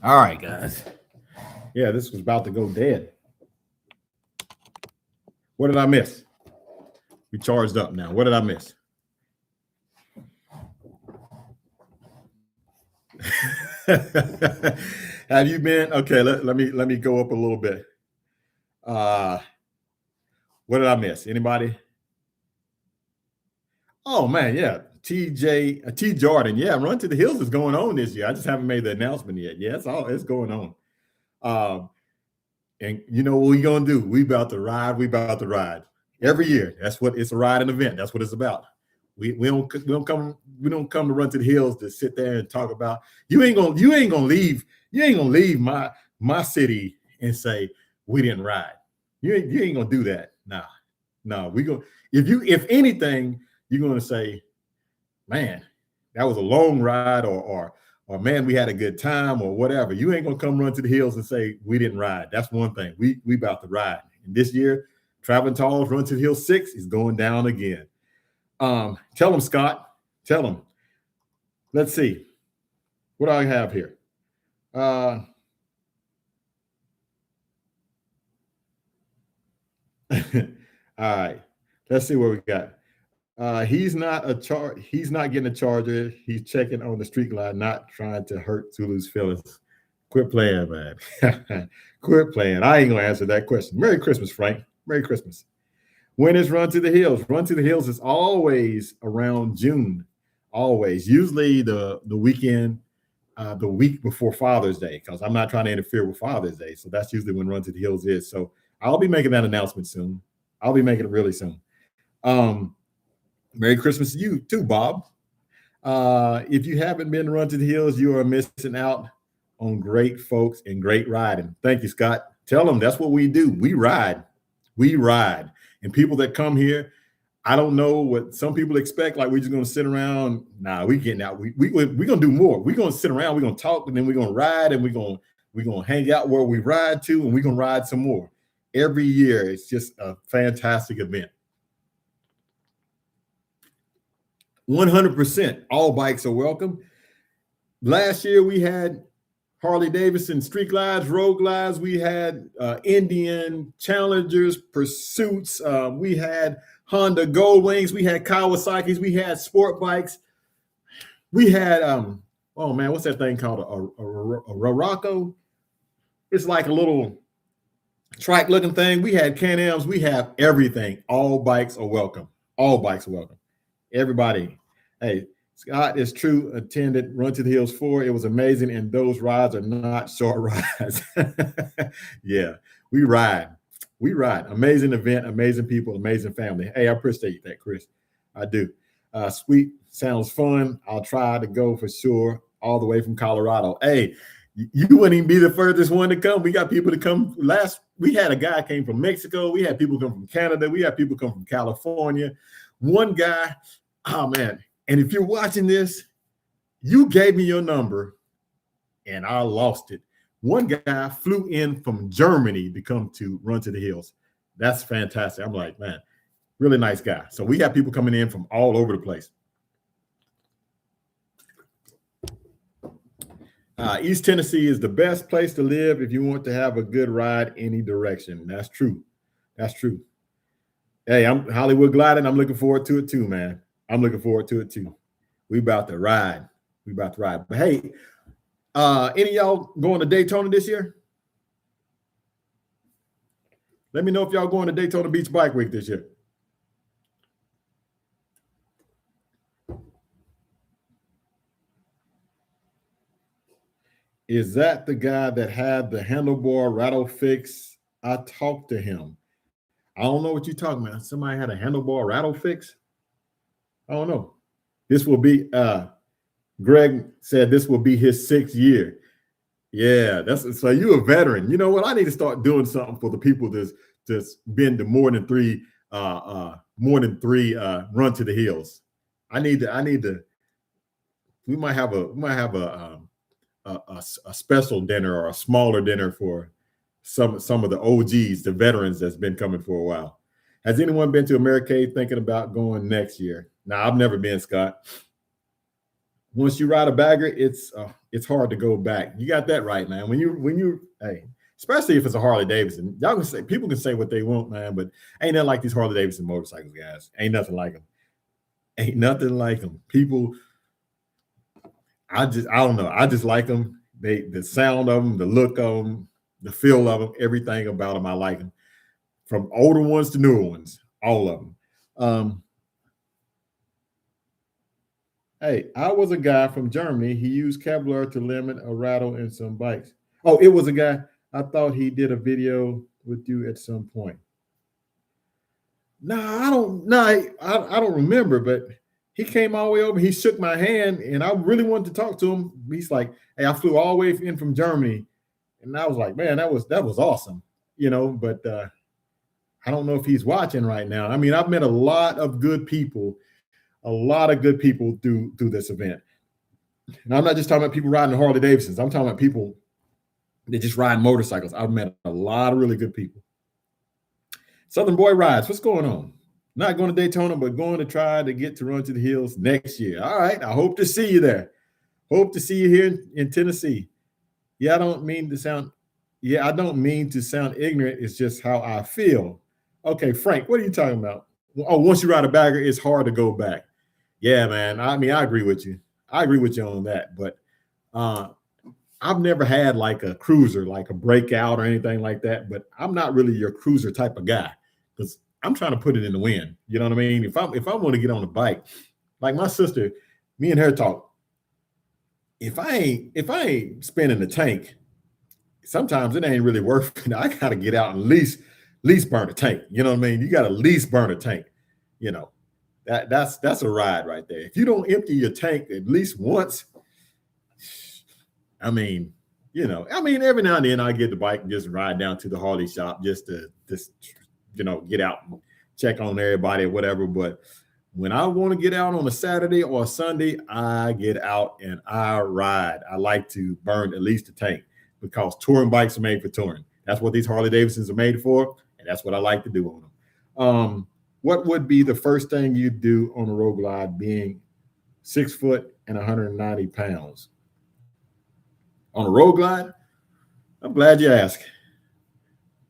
All right, guys. Yeah, this was about to go dead. What did I miss? We charged up now. What did I miss? Have you been? Okay, let me go up a little bit. What did I miss? Anybody? Oh man, yeah. T Jordan. Yeah, Run to the Hills is going on this year. I just haven't made the announcement yet. Yeah, it's going on. And you know what we're gonna do? We about to ride every year. That's what it's a riding event. That's what it's about. We don't come to Run to the Hills to sit there and talk about you ain't gonna leave my city and say we didn't ride. You ain't gonna do that. Nah. We go if anything, you're gonna say, man, that was a long ride, or man, we had a good time, or whatever. You ain't gonna come Run to the Hills and say we didn't ride. That's one thing. We about to ride. And this year, Traveling Talls Run to the Hills 6 is going down again. Tell them, Scott. Tell them. Let's see. What do I have here? All right. Let's see what we got. He's not getting a charger. He's checking on the Street Glide, not trying to hurt Zulu's feelings. Quit playing, man. Quit playing. I ain't gonna answer that question. Merry Christmas, Frank. Merry Christmas. When is Run to the Hills? Run to the Hills is always around June. Always. Usually the weekend, the week before Father's Day, because I'm not trying to interfere with Father's Day. So that's usually when Run to the Hills is. So I'll be making that announcement soon. I'll be making it really soon. Merry Christmas to you too, Bob. If you haven't been to Run to the Hills, you are missing out on great folks and great riding. Thank you, Scott. Tell them that's what we do. We ride. And people that come here, I don't know what some people expect. Like we're just going to sit around. Nah, we getting out. We're going to do more. We're going to sit around. We're going to talk, and then we're going to ride, and we're going We're going to hang out where we ride to, and we're going to ride some more. Every year, it's just a fantastic event. 100%, all bikes are welcome. Last year, we had Harley-Davidson street glides, road glides. We had Indian Challengers, Pursuits. We had Honda Gold Wings. We had Kawasaki's. We had sport bikes. We had, oh man, what's that thing called? A Rorocco? It's like a little trike looking thing. We had Can-Ams. We have everything. All bikes are welcome. All bikes are welcome. Everybody. Hey, Scott is true. Attended Run to the Hills 4. It was amazing. And those rides are not short rides. Yeah, we ride. We ride. Amazing event, amazing people, amazing family. Hey, I appreciate that, Chris. I do. Sweet. Sounds fun. I'll try to go for sure. All the way from Colorado. Hey, you wouldn't even be the furthest one to come. We got people to come. We had a guy came from Mexico. We had people come from Canada. We had people come from California. One guy, oh man. And if you're watching this, you gave me your number and I lost it. One guy flew in from Germany to come to Run to the Hills. That's fantastic. I'm like, man, really nice guy. So we have people coming in from all over the place. East Tennessee is the best place to live if you want to have a good ride any direction. That's true. That's true. Hey, I'm Hollywood gliding. I'm looking forward to it too, man. I'm looking forward to it too. We about to ride. We about to ride. But hey, any of y'all going to Daytona this year? Let me know if y'all going to Daytona Beach Bike Week this year. Is that the guy that had the handlebar rattle fix? I talked to him. I don't know what you're talking about. Somebody had a handlebar rattle fix? I don't know. This will be, Greg said this will be his 6th year. Yeah, so you're a veteran. You know what? I need to start doing something for the people that's been to more than three Run to the Hills. I need to. We might have a special dinner or a smaller dinner for some of the OGs, the veterans that's been coming for a while. Has anyone been to Americade thinking about going next year? No, I've never been, Scott. Once you ride a bagger, it's hard to go back. You got that right, man. When you hey, especially if it's a Harley-Davidson, y'all can say, people can say what they want, man, but ain't nothing like these Harley-Davidson motorcycles, guys. Ain't nothing like them. Ain't nothing like them. People, I don't know. I just like them. The sound of them, the look of them, the feel of them, everything about them, I like them. From older ones to newer ones, all of them. Hey, I was a guy from Germany. He used Kevlar to limit a rattle in some bikes. Oh, it was a guy. I thought he did a video with you at some point. No, I don't remember, but he came all the way over. He shook my hand, and I really wanted to talk to him. He's like, hey, I flew all the way in from Germany. And I was like, man, that was awesome, you know, but I don't know if he's watching right now. I mean, I've met a lot of good people through this event. And I'm not just talking about people riding Harley Davidsons. I'm talking about people that just ride motorcycles. I've met a lot of really good people. Southern Boy Rides, what's going on? Not going to Daytona, but going to try to get to Run to the Hills next year. All right, I hope to see you there. Hope to see you here in Tennessee. Yeah, I don't mean to sound ignorant. It's just how I feel. Okay, Frank, what are you talking about? Oh, once you ride a bagger, it's hard to go back. Yeah, man. I mean, I agree with you. I agree with you on that. But I've never had like a cruiser, like a breakout or anything like that. But I'm not really your cruiser type of guy because I'm trying to put it in the wind. You know what I mean? If I want to get on a bike, like my sister, me and her talk. If I ain't spinning the tank, sometimes it ain't really worth it. I gotta get out and at least burn a tank. You know what I mean? You gotta at least burn a tank. You know, that's a ride right there. If you don't empty your tank at least once, I mean, every now and then I get the bike and just ride down to the Harley shop just to get out and check on everybody or whatever. But when I want to get out on a Saturday or a Sunday, I get out and I ride. I like to burn at least a tank. because touring bikes are made for touring. That's what these Harley-Davidsons are made for, and that's what I like to do on them. What would be the first thing you do on a road glide being 6 foot and 190 pounds? On a road glide? I'm glad you asked.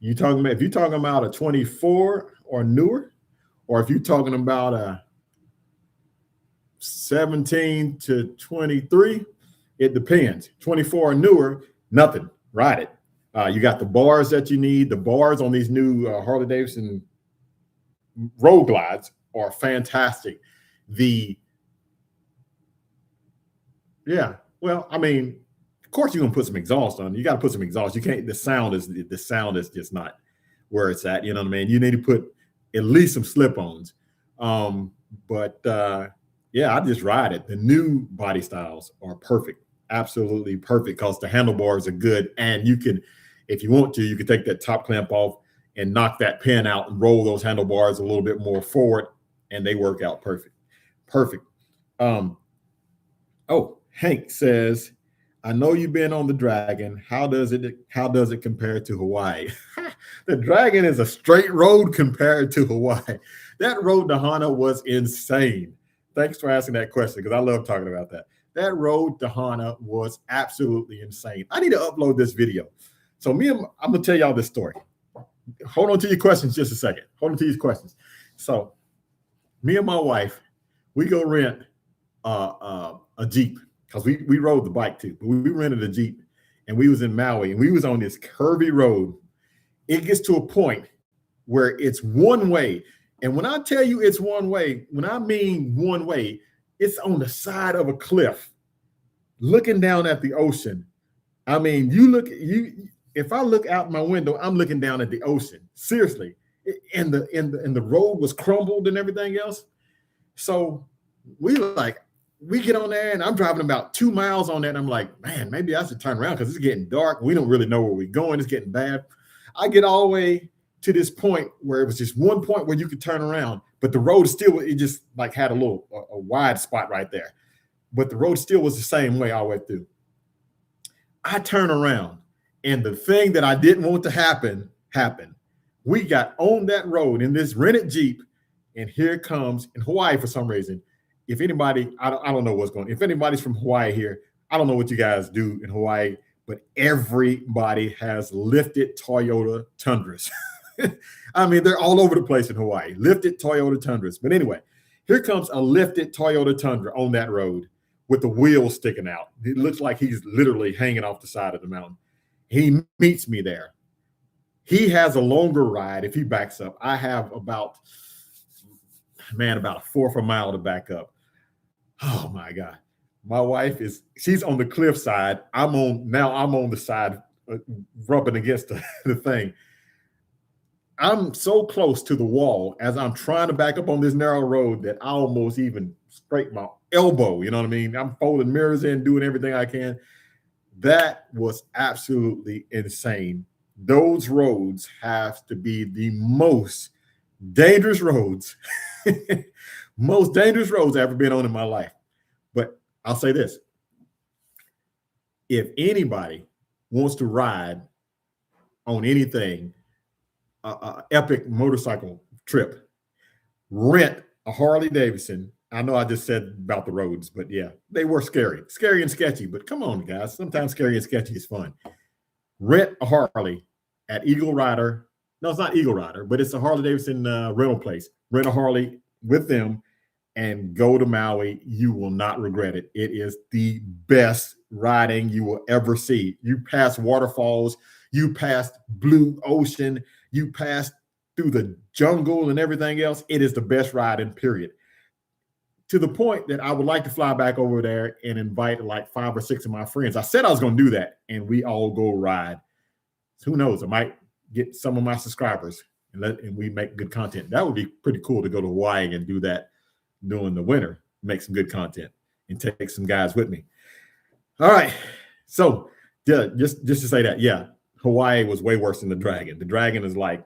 If you're talking about a 24 or newer, or if you're talking about a 17 to 23, it depends. 24 or newer, nothing. Ride it. You got the bars that you need. The bars on these new Harley-Davidson road glides are fantastic. Well, I mean, of course you're gonna put some exhaust on. You got to put some exhaust. You can't. The sound is just not where it's at. You know what I mean? You need to put at least some slip-ons. Yeah, I just ride it. The new body styles are perfect, absolutely perfect, because the handlebars are good, and you can, if you want to, you can take that top clamp off and knock that pin out and roll those handlebars a little bit more forward, and they work out perfect. Hank says, I know you've been on the Dragon. How does it compare to Hawaii? The Dragon is a straight road compared to Hawaii. That road to Hana was insane. Thanks for asking that question, because I love talking about that. That road to Hana was absolutely insane. I need to upload this video. So I'm gonna tell y'all this story. Hold on to your questions just a second. Hold on to these questions. So me and my wife, we go rent a Jeep, because we rode the bike too, but we rented a Jeep, and we was in Maui, and we was on this curvy road. It gets to a point where it's one way. And when I tell you it's one way, when I mean one way, it's on the side of a cliff, looking down at the ocean. I mean, if I look out my window, I'm looking down at the ocean. Seriously. And the road was crumbled and everything else. So we get on there, and I'm driving about 2 miles on that, and I'm like, man, maybe I should turn around, because it's getting dark. We don't really know where we're going. It's getting bad. I get all the way to this point where it was just one point where you could turn around, but the road still, it just like had a wide spot right there. But the road still was the same way all the way through. I turn around, and the thing that I didn't want to happen happened. We got on that road in this rented Jeep, and here comes, in Hawaii for some reason, if anybody, I don't know what's going on. If anybody's from Hawaii here, I don't know what you guys do in Hawaii, but everybody has lifted Toyota Tundras. I mean, they're all over the place in Hawaii, lifted Toyota Tundras. But anyway, here comes a lifted Toyota Tundra on that road with the wheels sticking out. It looks like he's literally hanging off the side of the mountain. He meets me there. He has a longer ride if he backs up. I have about a fourth of a mile to back up. Oh my God. My wife she's on the cliff side. I'm on the side rubbing against the thing. I'm so close to the wall as I'm trying to back up on this narrow road that I almost even scrape my elbow. You know what I mean? I'm folding mirrors in, doing everything I can. That was absolutely insane. Those roads have to be the most dangerous roads, most dangerous roads I've ever been on in my life. But I'll say this. If anybody wants to ride on anything, epic motorcycle trip, rent a Harley-Davidson. I know I just said about the roads, but yeah, they were scary and sketchy, but come on, guys. Sometimes scary and sketchy is fun. Rent a Harley at Eagle Rider. No, it's not Eagle Rider, but it's a Harley-Davidson rental place. Rent a Harley with them and go to Maui. You will not regret it. It is the best riding you will ever see. You pass waterfalls, you pass blue ocean, you pass through the jungle and everything else. It is the best riding, period. To the point that I would like to fly back over there and invite like 5 or 6 of my friends. I said I was going to do that, and we all go ride. So who knows? I might get some of my subscribers and we make good content. That would be pretty cool to go to Hawaii and do that during the winter, make some good content and take some guys with me. All right. So yeah, just to say that, yeah, Hawaii was way worse than the Dragon. The Dragon is like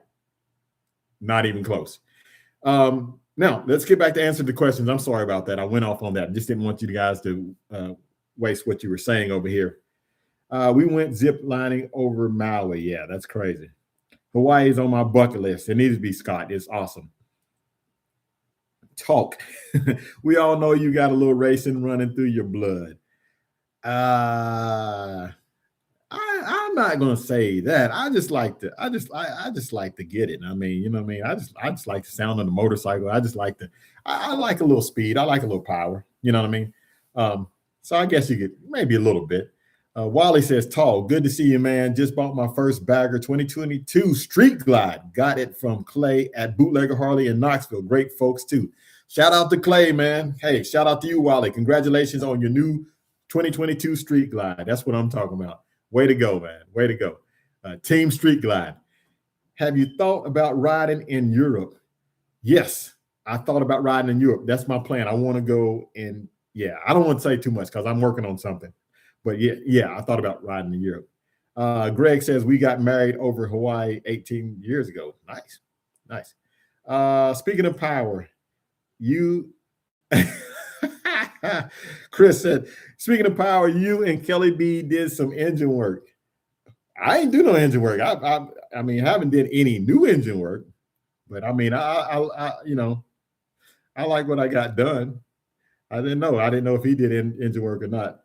not even close. Now let's get back to answer the questions. I'm sorry about that. I went off on that. I just didn't want you guys to waste what you were saying over here. We went zip lining over Maui. Yeah, that's crazy. Hawaii is on my bucket list. It needs to be, Scott. It's awesome. Talk. We all know you got a little racing running through your blood. I'm not gonna say that. I just like to. I just like to get it. I mean, you know what I mean. I just like the sound of the motorcycle. I just like the. I like a little speed. I like a little power. You know what I mean. So I guess you could maybe a little bit. Wally says, "Tall, good to see you, man. Just bought my first Bagger 2022 Street Glide. Got it from Clay at Bootlegger Harley in Knoxville. Great folks too. Shout out to Clay, man. Hey, shout out to you, Wally. Congratulations on your new 2022 Street Glide. That's what I'm talking about. Way to go, man. Way to go. Team Street Glide. Have you thought about riding in Europe? Yes, I thought about riding in Europe. That's my plan. I want to go in. Yeah, I don't want to say too much because I'm working on something. But yeah, I thought about riding in Europe. Greg says we got married over Hawaii 18 years ago. Nice, nice. Speaking of power, you, Chris said, speaking of power, you and Kelly B did some engine work. I ain't do no engine work. I mean, I haven't did any new engine work, but I mean, I you know, I like what I got done. I didn't know if he did engine work or not.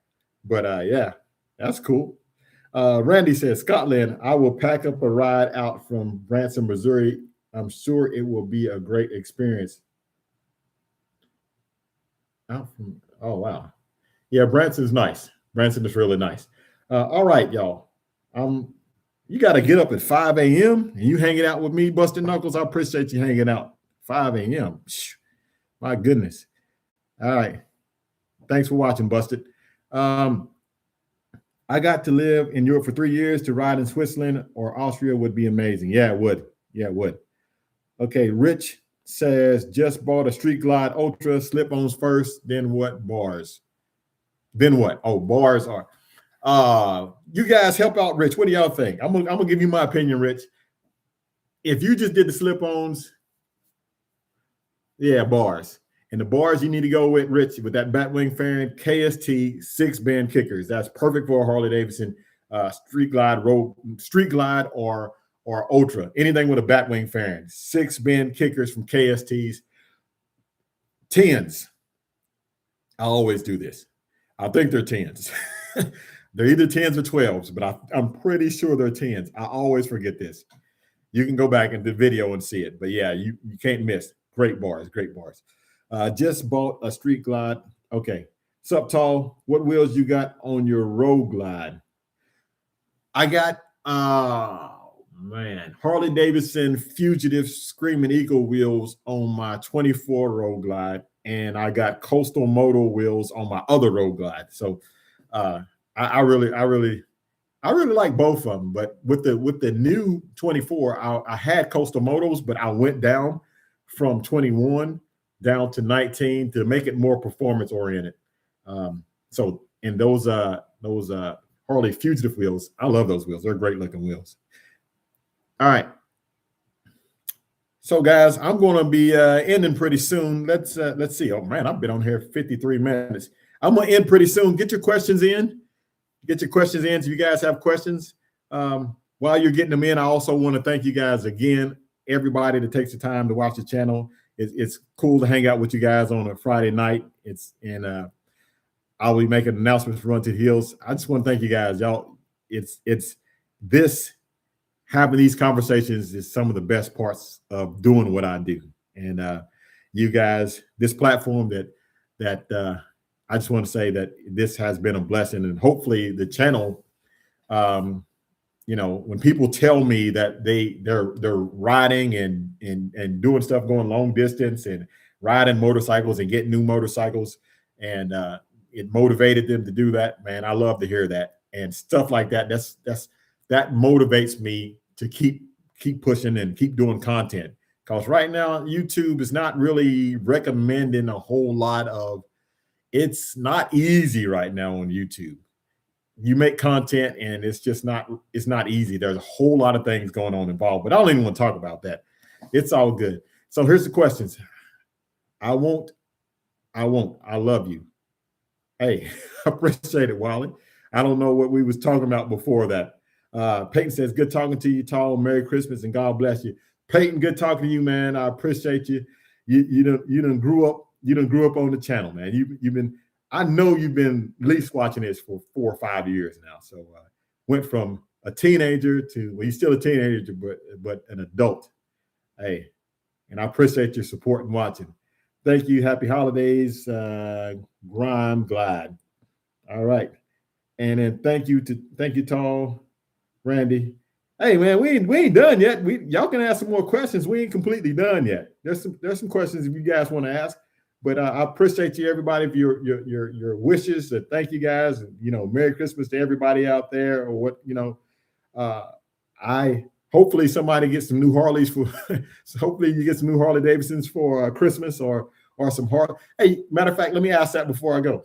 But yeah, that's cool. Randy says, Scotland, I will pack up a ride out from Branson, Missouri. I'm sure it will be a great experience. Out from, oh, wow. Yeah, Branson's nice. Branson is really nice. All right, y'all. You got to get up at 5 a.m. and you hanging out with me, Busted Knuckles. I appreciate you hanging out. 5 a.m. My goodness. All right. Thanks for watching, Busted. I got to live in Europe for 3 years. To ride in Switzerland or Austria would be amazing. Yeah, it would. Yeah, it would. Okay, Rich says, just bought a Street Glide Ultra, slip-ons first, then what? Bars. Then what? Oh, bars are. You guys help out Rich. What do y'all think? I'm gonna give you my opinion, Rich. If you just did the slip-ons, yeah, bars. And the bars you need to go with, Rich, with that Batwing fairing, KST 6-band kickers. That's perfect for a Harley-Davidson Street Glide, or Ultra. Anything with a Batwing fairing. 6-band kickers from KSTs. 10s. I always do this. I think they're 10s. They're either 10s or 12s, but I'm pretty sure they're 10s. I always forget this. You can go back in the video and see it. But yeah, you can't miss. Great bars, great bars. Just bought a Street Glide. Okay. Sup, Tall? What wheels you got on your Road Glide? I got, Harley-Davidson Fugitive Screaming Eagle wheels on my 24 Road Glide, and I got Coastal Moto wheels on my other Road Glide. So I really like both of them. But with the new 24, I had Coastal Motos, but I went down from 21 down to 19 to make it more performance oriented. So in those Harley Fugitive wheels, I love those wheels. They're great looking wheels. All right. So guys, I'm going to be ending pretty soon. Let's see. Oh man, I've been on here 53 minutes. I'm going to end pretty soon. Get your questions in. Get your questions in. So you guys have questions. While you're getting them in, I also want to thank you guys again, everybody that takes the time to watch the channel. It's cool to hang out with you guys on a Friday night. I'll be making announcements for Run to the Hills. I just want to thank you guys, y'all. Having these conversations is some of the best parts of doing what I do. And you guys, this platform that I just want to say that this has been a blessing, and hopefully the channel, when people tell me that they're riding and doing stuff, going long distance and riding motorcycles and getting new motorcycles, and it motivated them to do that, man, I love to hear that and stuff like that. That motivates me to keep pushing and keep doing content, because right now YouTube is not really recommending a whole lot of. It's not easy right now on YouTube. You make content and it's not easy. There's a whole lot of things going on involved, but I don't even want to talk about that. It's all good. So here's the questions. I won't. I love you. Hey, I appreciate it, Wally. I don't know what we was talking about before that. Peyton says, good talking to you, Tall. Merry Christmas and God bless you. Peyton, good talking to you, man. I appreciate you. You done grew up. You done grew up on the channel, man. You've been. I know you've been at least watching this for 4 or 5 years now. So went from a teenager to, well, you're still a teenager, but an adult. Hey, and I appreciate your support and watching. Thank you. Happy holidays, Grime Glide. All right. And then thank you, Tall, Randy. Hey man, we ain't done yet. Y'all can ask some more questions. We ain't completely done yet. There's some questions if you guys want to ask. But I appreciate you, everybody, for your wishes. Thank you guys. Merry Christmas to everybody out there. Or what I hopefully somebody gets some new Harleys for. So hopefully you get some new Harley-Davidsons for Christmas or some Harley. Hey, matter of fact, let me ask that before I go.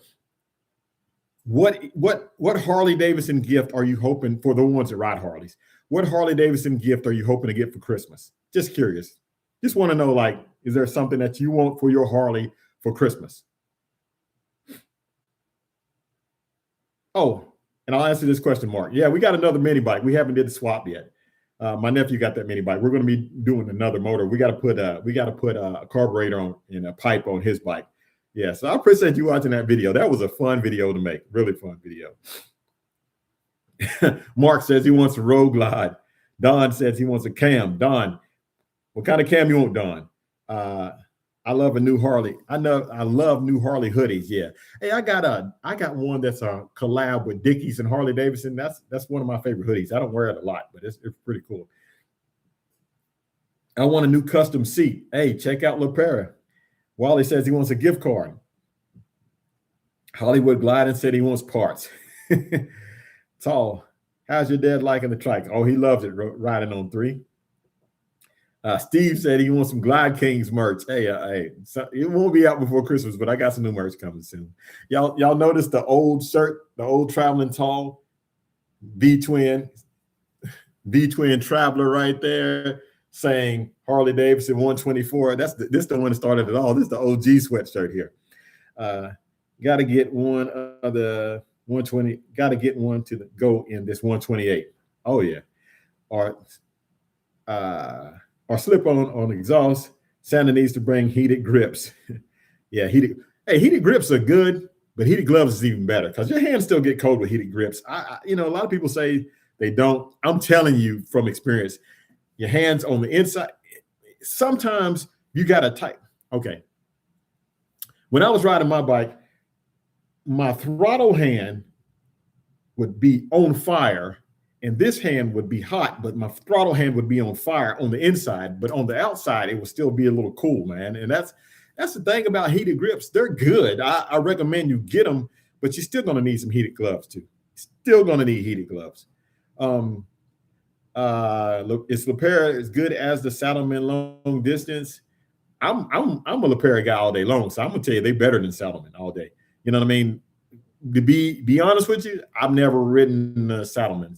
What Harley-Davidson gift are you hoping for the ones that ride Harleys? What Harley-Davidson gift are you hoping to get for Christmas? Just curious. Just want to know, like, is there something that you want for your Harley for Christmas? Oh, and I'll answer this question, Mark. Yeah, we got another mini bike. We haven't did the swap yet. My nephew got that mini bike. We're going to be doing another motor. We got to put a carburetor on and a pipe on his bike. Yeah, so I appreciate you watching that video. That was a fun video to make. Really fun video. Mark says he wants a Road Glide. Don says he wants a cam. Don, what kind of cam you want, Don? I love a new Harley. I love new Harley hoodies. Yeah. Hey, I got one that's a collab with Dickies and Harley-Davidson. That's one of my favorite hoodies. I don't wear it a lot, but it's pretty cool. I want a new custom seat. Hey, check out LaPera. Wally says he wants a gift card. Hollywood Gliding said he wants parts. Tall, how's your dad liking the trike? Oh, he loves it riding on 3. Steve said he wants some Glide Kings merch. Hey, so it won't be out before Christmas, but I got some new merch coming soon. Y'all notice the old shirt, the old Traveling Tall V-twin Traveler right there saying Harley-Davidson 124. This the one that started it all. This is the OG sweatshirt here. Got to get one of the 120. Got to get one to go in this 128. Oh yeah. Or slip on exhaust. Santa needs to bring heated grips. Yeah, heated grips are good, but heated gloves is even better because your hands still get cold with heated grips. A lot of people say they don't. I'm telling you from experience, your hands on the inside, sometimes you got to tight. Okay. When I was riding my bike, my throttle hand would be on fire and this hand would be hot, but my throttle hand would be on fire on the inside, but on the outside, it would still be a little cool, man. And that's the thing about heated grips. They're good. I recommend you get them, but you're still going to need some heated gloves too. Still going to need heated gloves. Look, is LaPera as good as the Saddlemen long distance? I'm a LaPera guy all day long, so I'm gonna tell you they're better than Saddlemen all day. You know what I mean? To be honest with you, I've never ridden Saddlemen.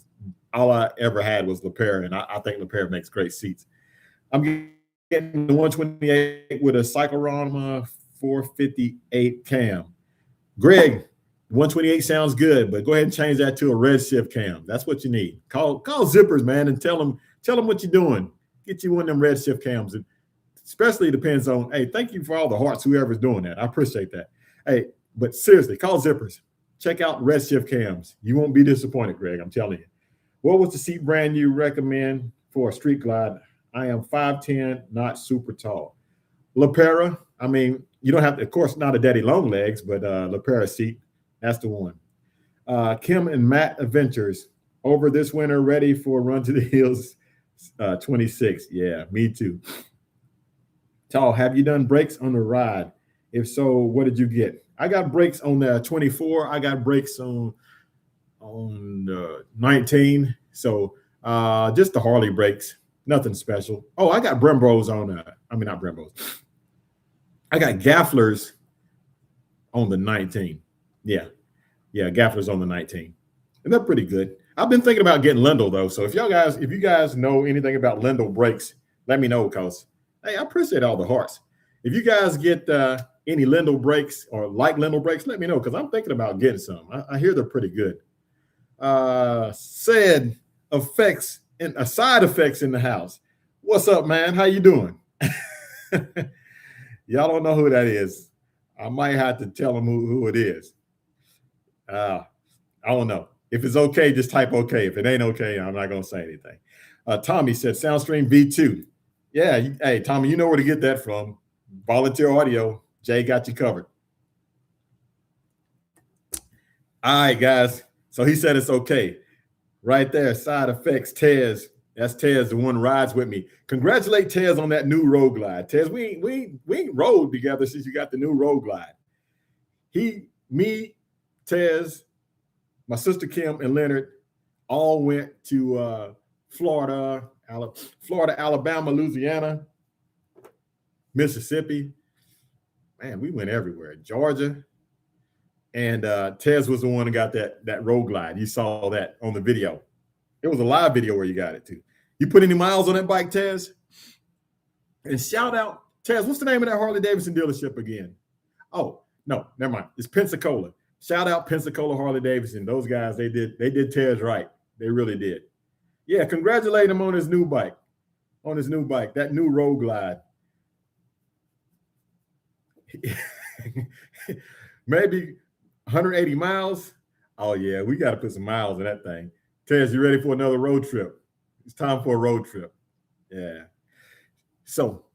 All I ever had was LaPera, and I think LaPera makes great seats. I'm getting the 128 with a Cyclorama 458 cam. Greg, 128 sounds good, but go ahead and change that to a Redshift cam. That's what you need. Call Zippers, man, and tell them what you're doing. Get you one of them Redshift cams. It especially depends on, hey, thank you for all the hearts, whoever's doing that. I appreciate that. Hey, but seriously, call Zippers. Check out Redshift cams. You won't be disappointed, Greg, I'm telling you. What was the seat brand you recommend for a street glide? I am 5'10", not super tall. LaPera, I mean, you don't have to, of course, not a daddy long legs, but LaPera seat, that's the one. Kim and Matt Adventures, over this winter, ready for Run to the Hills 26. Yeah, me too. Tall, have you done brakes on the ride? If so, what did you get? I got brakes on the 24. I got brakes on 19. So just the Harley brakes, nothing special. Oh, I got Brembos on not Brembos. I got Gafflers on the 19. Yeah, Gafflers on the 19. And they're pretty good. I've been thinking about getting Lindell though. So if you guys know anything about Lindell brakes, let me know, because hey, I appreciate all the hearts. If you guys get any Lindell brakes or like Lindell brakes, let me know, because I'm thinking about getting some. I hear they're pretty good. Said effects and side effects in the house. What's up, man? How you doing? Y'all don't know who that is. I might have to tell them who it is. I don't know. If it's okay, just type okay. If it ain't okay, I'm not gonna say anything. Tommy said Soundstream V2. Yeah, hey Tommy, you know where to get that from. Volunteer Audio. Jay got you covered. All right, guys. So he said it's okay. Right there, side effects, Tez. That's Tez, the one rides with me. Congratulate Tez on that new Road Glide. Tez, we ain't rode together since you got the new Road Glide. Me, Tez, my sister Kim, and Leonard all went to Florida, Alabama, Louisiana, Mississippi. Man, we went everywhere. Georgia. And Tez was the one who got that Road Glide. You saw that on the video. It was a live video where you got it too. You put any miles on that bike, Tez? And shout out, Tez, what's the name of that Harley-Davidson dealership again? Oh, no, never mind. It's Pensacola. Shout out Pensacola Harley-Davidson. Those guys, they did Tez right. They really did. Yeah, congratulate him on his new bike. That new Road Glide. Maybe 180 miles. Oh yeah, we got to put some miles in that thing. Tez, you ready for another road trip? It's time for a road trip. Yeah. So,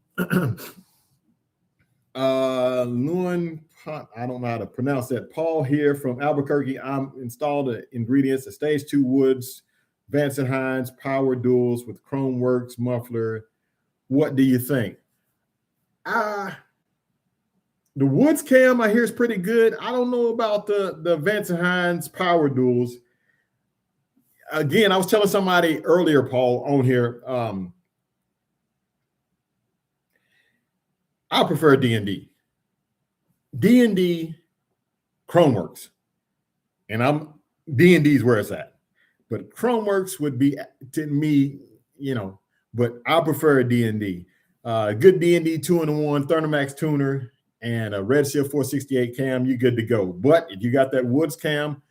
Luan, I don't know how to pronounce that. Paul here from Albuquerque. I'm installed the ingredients, a stage 2 woods, Vance & Hines power duals with Chrome Works muffler. What do you think? The Woods cam I hear is pretty good. I don't know about the Vance & Hines power duals. Again, I was telling somebody earlier, Paul, on here. I prefer D&D. D&D, Chromeworks, and D&D is where it's at. But Chromeworks would be to me, But I prefer D&D. Good D&D 2-in-1 Thermomax tuner and a Redshift 468 cam, you good to go. But if you got that Woods cam,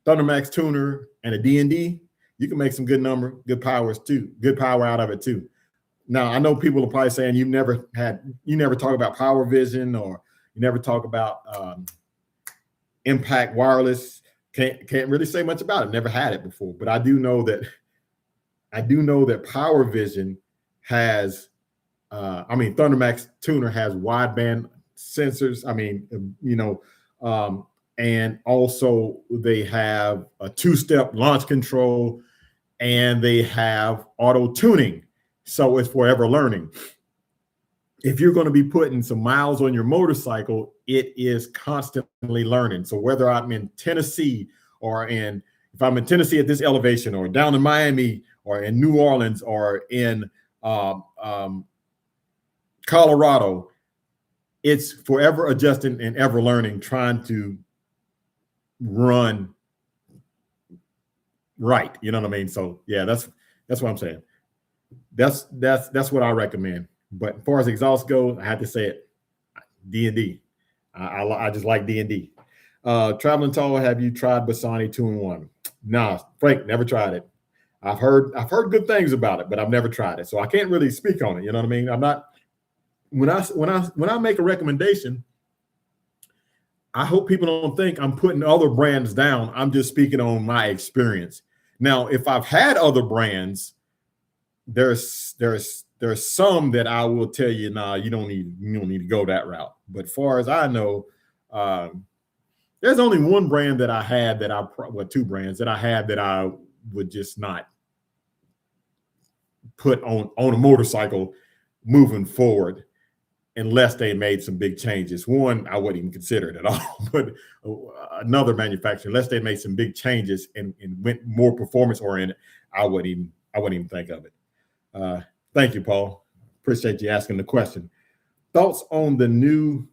Thundermax tuner, and a D&D, you can make some good power out of it too. Now, I know people are probably saying you never talk about Power Vision, or you never talk about Impact Wireless. Can't really say much about it. Never had it before, but I do know that Power Vision has Thundermax tuner has wideband sensors. And also they have a 2-step launch control, and they have auto tuning. So it's forever learning. If you're going to be putting some miles on your motorcycle, it is constantly learning. So whether I'm in Tennessee if I'm in Tennessee at this elevation, or down in Miami, or in New Orleans, or in Colorado, it's forever adjusting and ever learning, trying to run right. You know what I mean? So yeah, that's what I'm saying. That's what I recommend. But as far as exhaust goes, I have to say it, D&D. I just like D&D. Traveling Tall, have you tried Bassani 2-in-1? Nah, Frank, never tried it. I've heard good things about it, but I've never tried it, so I can't really speak on it. You know what I mean? I'm not. When I make a recommendation, I hope people don't think I'm putting other brands down. I'm just speaking on my experience. Now, if I've had other brands, there's some that I will tell you, nah, you don't need to go that route. But far as I know, there's only one brand that I had two brands that I had that I would just not put on a motorcycle moving forward, unless they made some big changes. One, I wouldn't even consider it at all, but another manufacturer, unless they made some big changes and went more performance oriented, I wouldn't even think of it. Thank you, Paul. Appreciate you asking the question. Thoughts on the new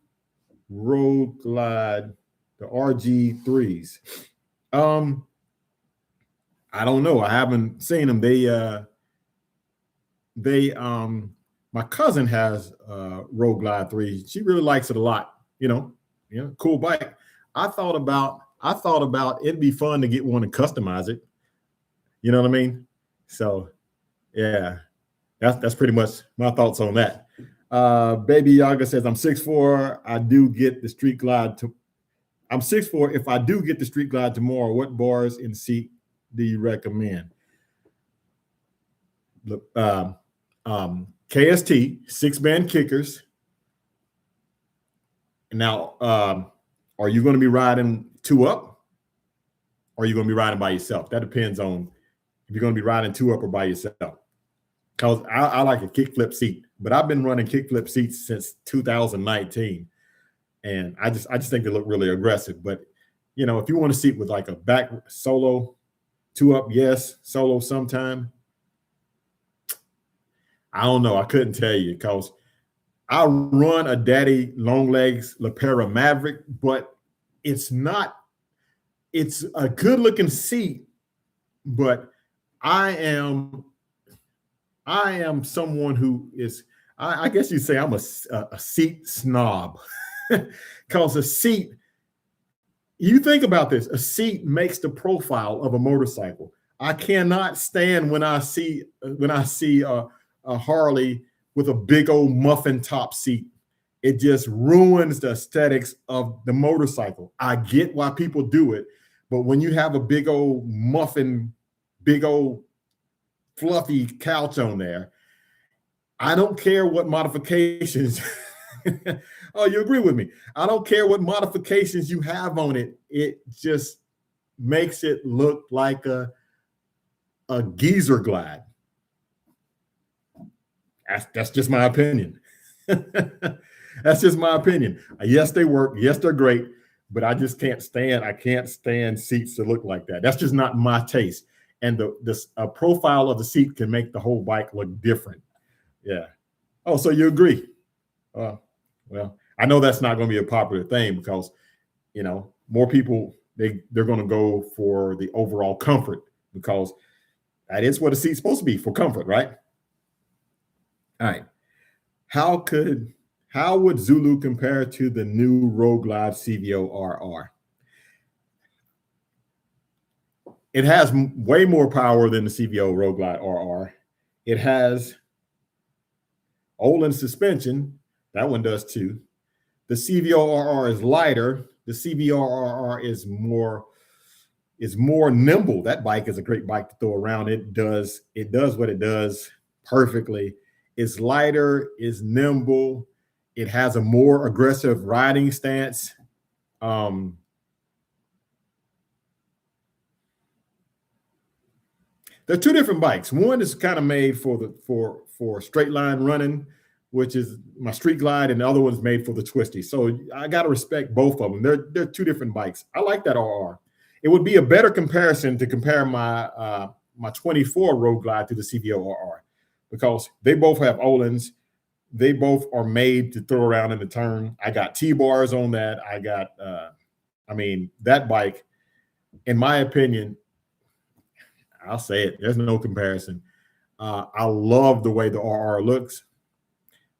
Road Glide, the RG3s? I don't know. I haven't seen them. My cousin has Road Glide 3. She really likes it a lot. Cool bike. I thought about I thought about it'd be fun to get one and customize it. You know what I mean? So yeah, that's pretty much my thoughts on that. Baby Yaga says, I'm 6'4". I do get the Street Glide to I'm 6'4". If I do get the Street Glide tomorrow, what bars and seat do you recommend? Look, KST, 6-band kickers. Now, are you going to be riding 2-up? Or are you going to be riding by yourself? That depends on if you're going to be riding 2-up or by yourself. Because I like a kickflip seat, but I've been running kickflip seats since 2019. And I just think they look really aggressive. But, you know, if you want a seat with like a back solo, 2-up, yes, solo sometime. I don't know. I couldn't tell you because I run a Daddy Long Legs Lepera Maverick, but it's a good looking seat, but I am someone who is, I guess you'd say I'm a seat snob because a seat, you think about this, a seat makes the profile of a motorcycle. I cannot stand when I see a Harley with a big old muffin top seat. It just ruins the aesthetics of the motorcycle. I get why people do it, but when you have a big old muffin, big old fluffy couch on there, I don't care what modifications. Oh, you agree with me? I don't care what modifications you have on it. It just makes it look like a geezer glide. That's just my opinion. That's just my opinion. Yes, they work. Yes, they're great, but I just can't stand seats that look like that. That's just not my taste. And the profile of the seat can make the whole bike look different. Yeah. Oh, so you agree? Well, I know that's not going to be a popular thing because, you know, more people, they're going to go for the overall comfort because that is what a seat's supposed to be, for comfort, right? All right. How would Zulu compare to the new Road Glide CVO RR? It has way more power than the CVO Road Glide RR. It has Olin suspension. That one does too. The CVO RR is lighter. The CVO RR is more nimble. That bike is a great bike to throw around. It does what it does perfectly. It's lighter, it's nimble. It has a more aggressive riding stance. They're two different bikes. One is kind of made for straight line running, which is my Street Glide, and the other one's made for the twisty. So I got to respect both of them. They're two different bikes. I like that RR. It would be a better comparison to compare my my 24 Road Glide to the CVO RR because they both have Olins. They both are made to throw around in the turn. I got T-bars on that. I got, that bike, in my opinion, I'll say it, there's no comparison. I love the way the RR looks,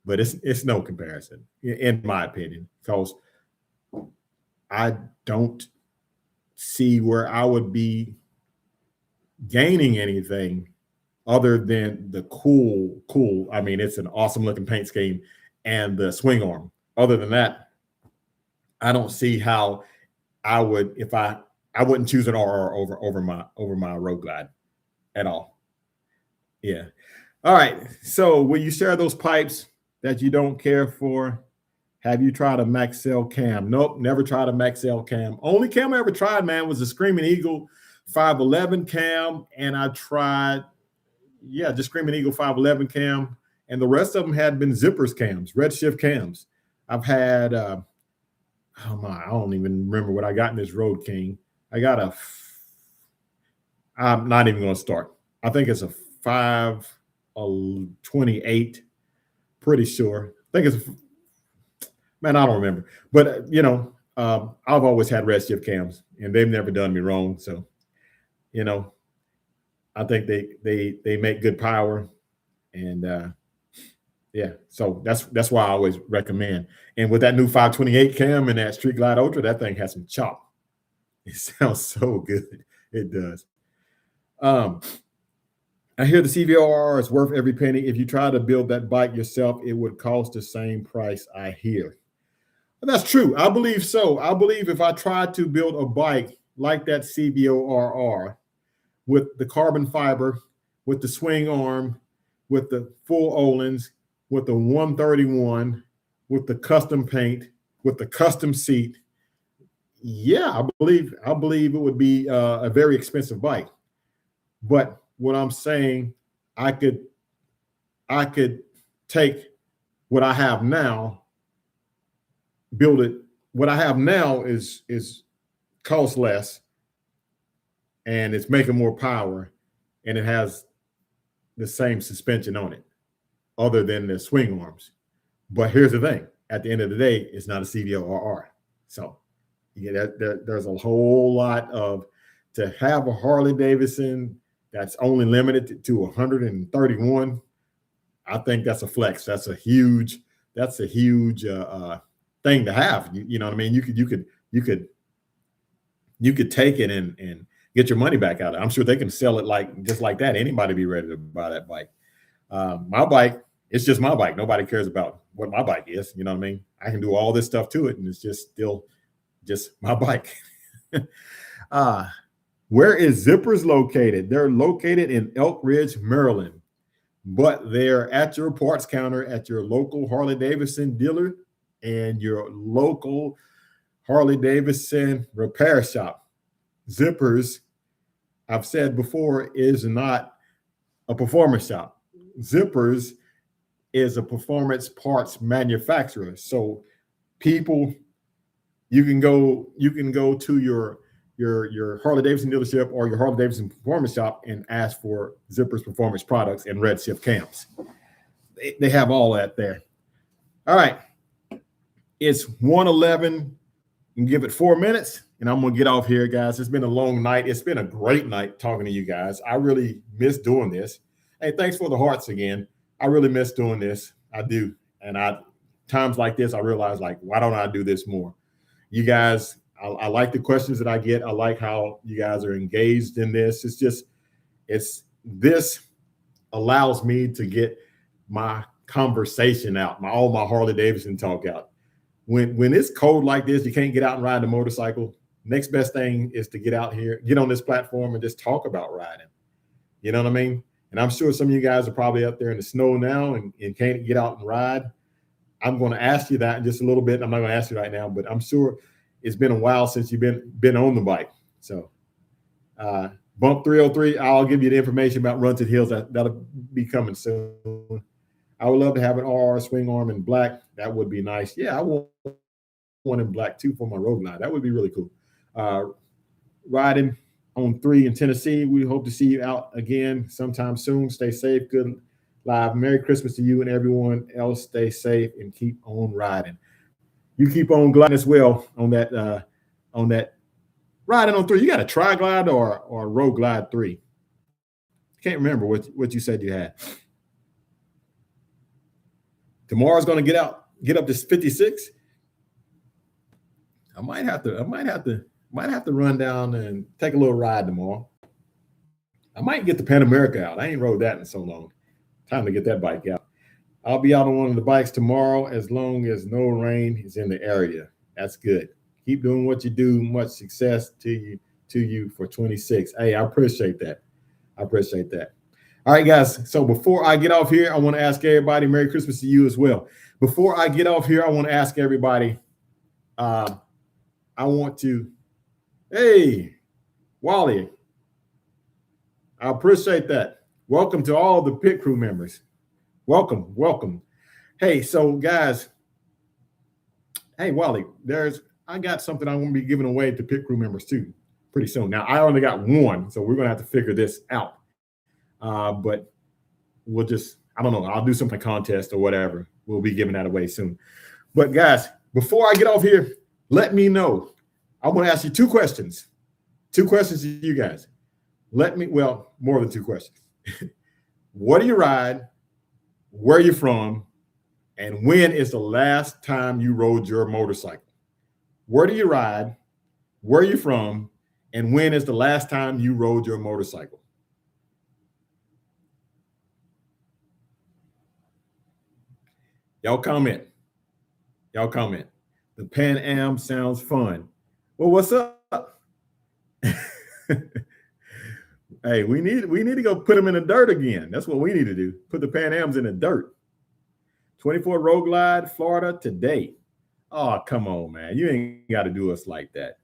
but it's no comparison, in my opinion, because I don't see where I would be gaining anything other than the cool. I mean, it's an awesome looking paint scheme and the swing arm. Other than that, I don't see how I would, if I wouldn't choose an RR over my Road Glide at all. Yeah. All right. So will you share those pipes that you don't care for? Have you tried a Maxell cam? Nope, never tried a Maxell cam. Only cam I ever tried, man, was a Screaming Eagle 511 cam, and I tried just Screaming Eagle 511 cam, and the rest of them had been zippers cams, Redshift cams. I've had, I don't even remember what I got in this Road King. I'm not even going to start. I think it's a 528, pretty sure. I think it's, man, I don't remember. But, I've always had Redshift cams, and they've never done me wrong. So, I think they make good power, and so that's why I always recommend. And with that new 528 cam and that Street Glide Ultra, that thing has some chop. It sounds so good. It does. Um, I hear the CVOR is worth every penny. If you try to build that bike yourself, it would cost the same price, I hear. And that's true. I believe so. I believe if I tried to build a bike like that CVORR with the carbon fiber, with the swing arm, with the full Olins, with the 131, with the custom paint, with the custom seat, yeah, I believe it would be a very expensive bike. But what I'm saying, I could take what I have now, build it. What I have now is cost less, and it's making more power, and it has the same suspension on it, other than the swing arms. But here's the thing: at the end of the day, it's not a CVORR. So yeah, there's a whole lot of, to have a Harley-Davidson that's only limited to 131. I think that's a flex. That's a huge thing to have. You know what I mean? You could take it and get your money back out of it. I'm sure they can sell it like just like that. Anybody be ready to buy that bike. My bike, it's just my bike. Nobody cares about what my bike is. You know what I mean? I can do all this stuff to it, and it's just still just my bike. Where is Zippers located? They're located in Elk Ridge, Maryland, but they're at your parts counter at your local Harley-Davidson dealer and your local Harley-Davidson repair shop. Zippers, I've said before, is not a performance shop. Zippers is a performance parts manufacturer. So people, you can go to your Harley-Davidson dealership or your Harley-Davidson performance shop and ask for Zippers performance products and Redshift cams. They have all that there. All right. It's 1:11. You can give it 4 minutes, and I'm going to get off here, guys. It's been a long night. It's been a great night talking to you guys. I really miss doing this. Hey, thanks for the hearts again. I really miss doing this. I do. And times like this, I realize, like, why don't I do this more? You guys, I like the questions that I get. I like how you guys are engaged in this. This allows me to get my conversation out, all my Harley-Davidson talk out. When it's cold like this, you can't get out and ride the motorcycle. Next best thing is to get out here, get on this platform and just talk about riding. You know what I mean? And I'm sure some of you guys are probably up there in the snow now and can't get out and ride. I'm going to ask you that in just a little bit. I'm not going to ask you right now, but I'm sure it's been a while since you've been on the bike. So Bump 303, I'll give you the information about Run to the Hills. That'll be coming soon. I would love to have an RR swing arm in black. That would be nice. Yeah, I want one in black too for my road glide. That would be really cool. Riding on 3 in Tennessee. We hope to see you out again sometime soon. Stay safe. Good live. Merry Christmas to you and everyone else. Stay safe and keep on riding. You keep on gliding as well on that riding on 3. You got a tri glide or a road glide 3? Can't remember what you said you had. Tomorrow's going to get up to 56. I might have to run down and take a little ride tomorrow. I might get the Pan America out. I ain't rode that in so long. Time to get that bike out. I'll be out on one of the bikes tomorrow as long as no rain is in the area. That's good. Keep doing what you do. Much success to you for 26. Hey, I appreciate that. All right, guys. So before I get off here, I want to ask everybody, Merry Christmas to you as well. Before I get off here, I want to ask everybody, hey, Wally, I appreciate that. Welcome to all the pit crew members. Welcome. Hey, so guys, hey, Wally, I got something I want to be giving away to pit crew members too pretty soon. Now, I only got one, so we're going to have to figure this out. But we'll I don't know, I'll do something contest or whatever. We'll be giving that away soon. But guys, before I get off here, let me know. I want to ask you 2 questions. 2 questions to you guys. More than 2 questions. What do you ride? Where are you from? And when is the last time you rode your motorcycle? Where do you ride? where are you from, and when is the last time you rode your motorcycle? Y'all comment. Y'all comment. The Pan Am sounds fun. Well, what's up? Hey, we need to go put them in the dirt again. That's what we need to do. Put the Pan Ams in the dirt. 24 Road Glide, Florida today. Oh, come on, man. You ain't got to do us like that.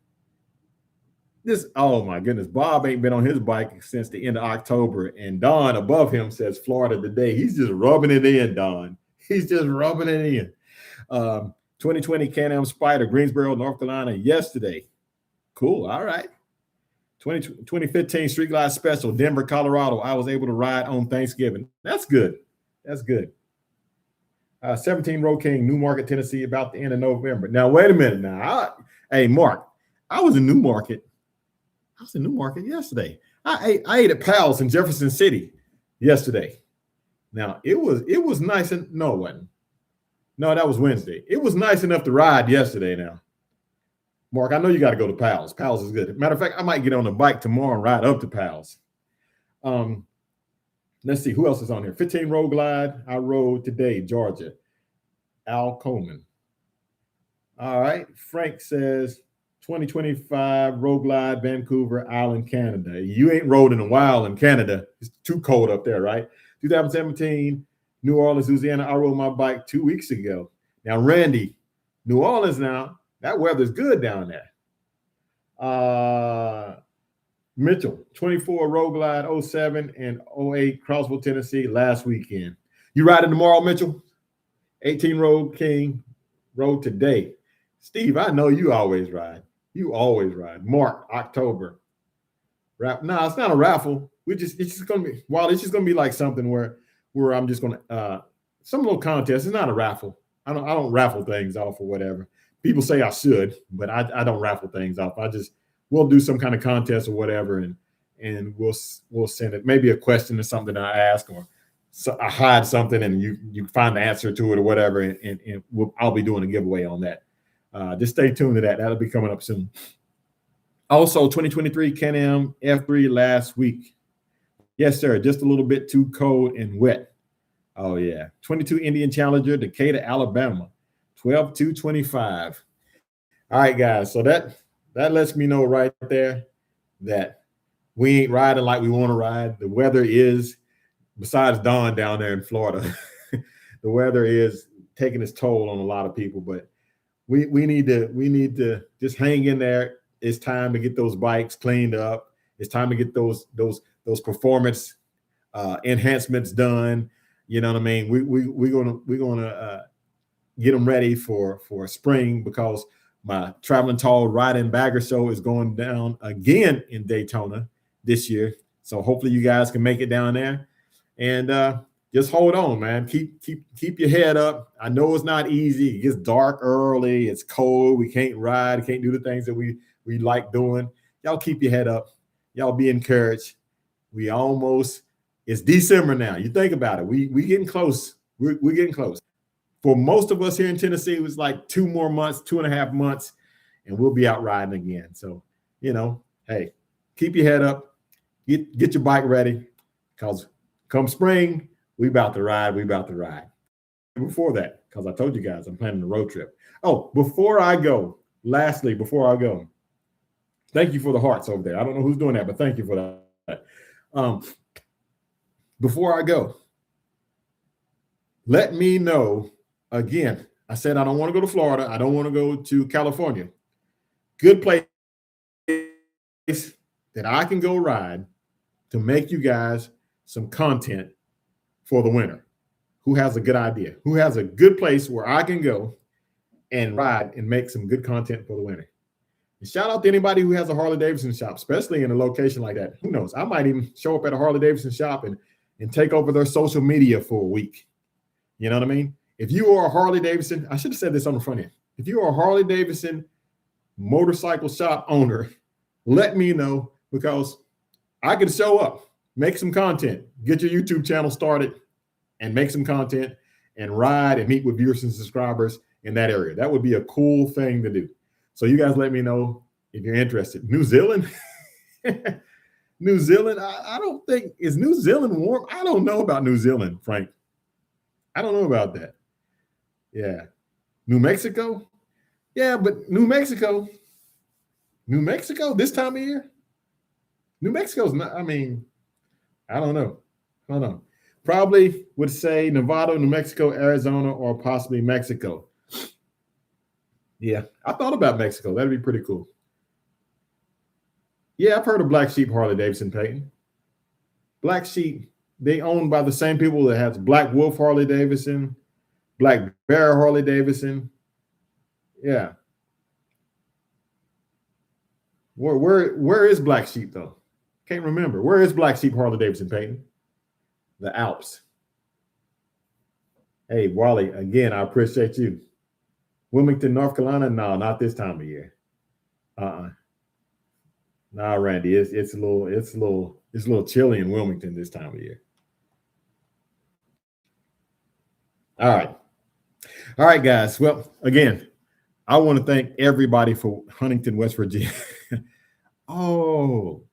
Oh my goodness. Bob ain't been on his bike since the end of October. And Don above him says Florida today. He's just rubbing it in, Don. He's just rubbing it in. 2020 Can-Am Spider, Greensboro, North Carolina, yesterday. Cool. All right. 2015 Street Glide Special, Denver, Colorado. I was able to ride on Thanksgiving. That's good. That's good. 17 Road King, New Market, Tennessee, about the end of November. Now, wait a minute. Now, hey, Mark, I was in New Market. I was in New Market yesterday. I ate at Pal's in Jefferson City yesterday. Now, it was nice. And no, it wasn't. No, that was Wednesday. It was nice enough to ride yesterday now. Mark, I know you got to go to Pal's. Pal's is good. Matter of fact, I might get on the bike tomorrow and ride up to Pal's. Let's see, who else is on here? 15 Road Glide, I rode today, Georgia. Al Coleman. All right, Frank says 2025 Road Glide, Vancouver Island, Canada. You ain't rode in a while in Canada. It's too cold up there, right? 2017, New Orleans, Louisiana. I rode my bike 2 weeks ago. Now, Randy, New Orleans now, that weather's good down there. Mitchell, 24 Road Glide, 07 and 08, Crossville, Tennessee, last weekend. You riding tomorrow, Mitchell? 18 Road King, rode today. Steve, I know you always ride. You always ride. Mark, October. No, it's not a raffle. It's just gonna be like something where I'm just gonna some little contest. It's not a raffle. I don't raffle things off or whatever. People say I should, but I don't raffle things off. We'll do some kind of contest or whatever, and we'll send it. Maybe a question or something I ask, or I hide something and you find the answer to it or whatever, and I'll be doing a giveaway on that. Just stay tuned to that. That'll be coming up soon. Also, 2023 Can-Am F3 last week. Yes, sir. Just a little bit too cold and wet. Oh, yeah. 22 Indian Challenger, Decatur, Alabama. 12/2/25. All right, guys. So that lets me know right there that we ain't riding like we want to ride. The weather is, besides Dawn down there in Florida, the weather is taking its toll on a lot of people. But we need to just hang in there. It's time to get those bikes cleaned up. It's time to get those performance enhancements done. You know what I mean? We're gonna get them ready for spring, because my Traveling Tall Riding Bagger Show is going down again in Daytona this year. So hopefully you guys can make it down there, and just hold on, man. Keep your head up. I know it's not easy. It gets dark early. It's cold. We can't ride. Can't do the things that we like doing. Y'all keep your head up. Y'all be encouraged. It's December now. You think about it. We getting close. We're getting close. For most of us here in Tennessee, it was like 2.5 months, and we'll be out riding again. So, hey, keep your head up. Get your bike ready, because come spring, we about to ride. Before that, because I told you guys I'm planning a road trip. Oh, before I go, thank you for the hearts over there. I don't know who's doing that, but thank you for that. Before I go, let me know. Again, I said I don't want to go to Florida. I don't want to go to California. Good place that I can go ride to make you guys some content for the winter. Who has a good idea? Who has a good place where I can go and ride and make some good content for the winter? And shout out to anybody who has a Harley-Davidson shop, especially in a location like that. Who knows? I might even show up at a Harley-Davidson shop and take over their social media for a week. You know what I mean? If you are a Harley-Davidson, I should have said this on the front end. If you are a Harley-Davidson motorcycle shop owner, let me know, because I can show up, make some content, get your YouTube channel started, and make some content and ride and meet with viewers and subscribers in that area. That would be a cool thing to do. So you guys let me know. if you're interested. New Zealand? New Zealand? I don't think, is New Zealand warm? I don't know about New Zealand, Frank. I don't know about that. Yeah. New Mexico? Yeah, but New Mexico this time of year? New Mexico's not, I mean, I don't know. I don't know. Probably would say Nevada, New Mexico, Arizona, or possibly Mexico. Yeah, I thought about Mexico. That'd be pretty cool. Yeah, I've heard of Black Sheep Harley-Davidson, Peyton. Black Sheep, they owned by the same people that has Black Wolf Harley-Davidson, Black Bear Harley-Davidson. Yeah. Where is Black Sheep though? Can't remember. Where is Black Sheep Harley-Davidson, Peyton? The Alps. Hey, Wally, again, I appreciate you. Wilmington, North Carolina? No, not this time of year. Nah, Randy, it's a little chilly in Wilmington this time of year. All right, guys. Well, again, I want to thank everybody for Huntington, West Virginia. Oh,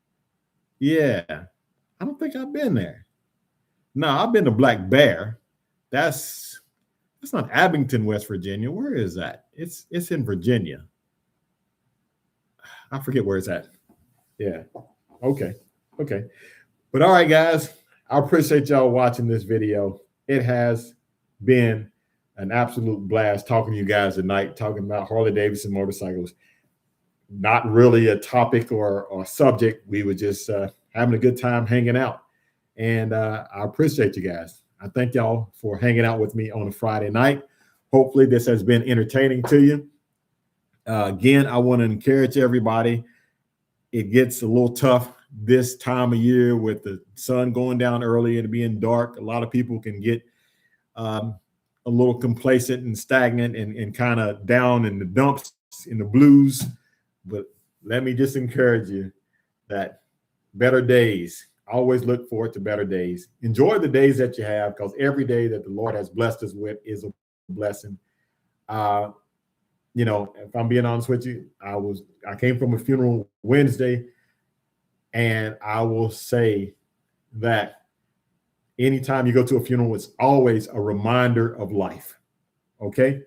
yeah. I don't think I've been there. No, I've been to Black Bear. That's not Abington, West Virginia. Where is that? It's in Virginia. I forget where it's at. Yeah. Okay. But all right, guys, I appreciate y'all watching this video. It has been an absolute blast talking to you guys tonight, talking about Harley-Davidson motorcycles. Not really a topic or subject. We were just having a good time hanging out. And I appreciate you guys. I thank y'all for hanging out with me on a Friday night. Hopefully this has been entertaining to you. Again, I want to encourage everybody. It gets a little tough this time of year with the sun going down early and being dark. A lot of people can get a little complacent and stagnant and kind of down in the dumps, in the blues. But let me just encourage you that better days. Always look forward to better days. Enjoy the days that you have, because every day that the Lord has blessed us with is a blessing. You know, if I'm being honest with you, I came from a funeral Wednesday, and I will say that anytime you go to a funeral, it's always a reminder of life. Okay?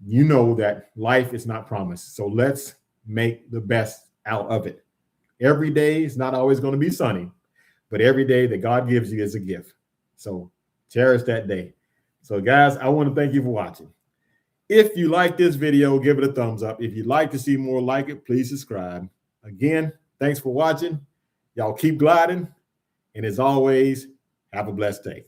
You know that life is not promised. So let's make the best out of it. Every day is not always going to be sunny, but every day that God gives you is a gift. So cherish that day. So guys, I want to thank you for watching. If you like this video, give it a thumbs up. If you'd like to see more like it, please subscribe. Again, thanks for watching. Y'all keep gliding. And as always, have a blessed day.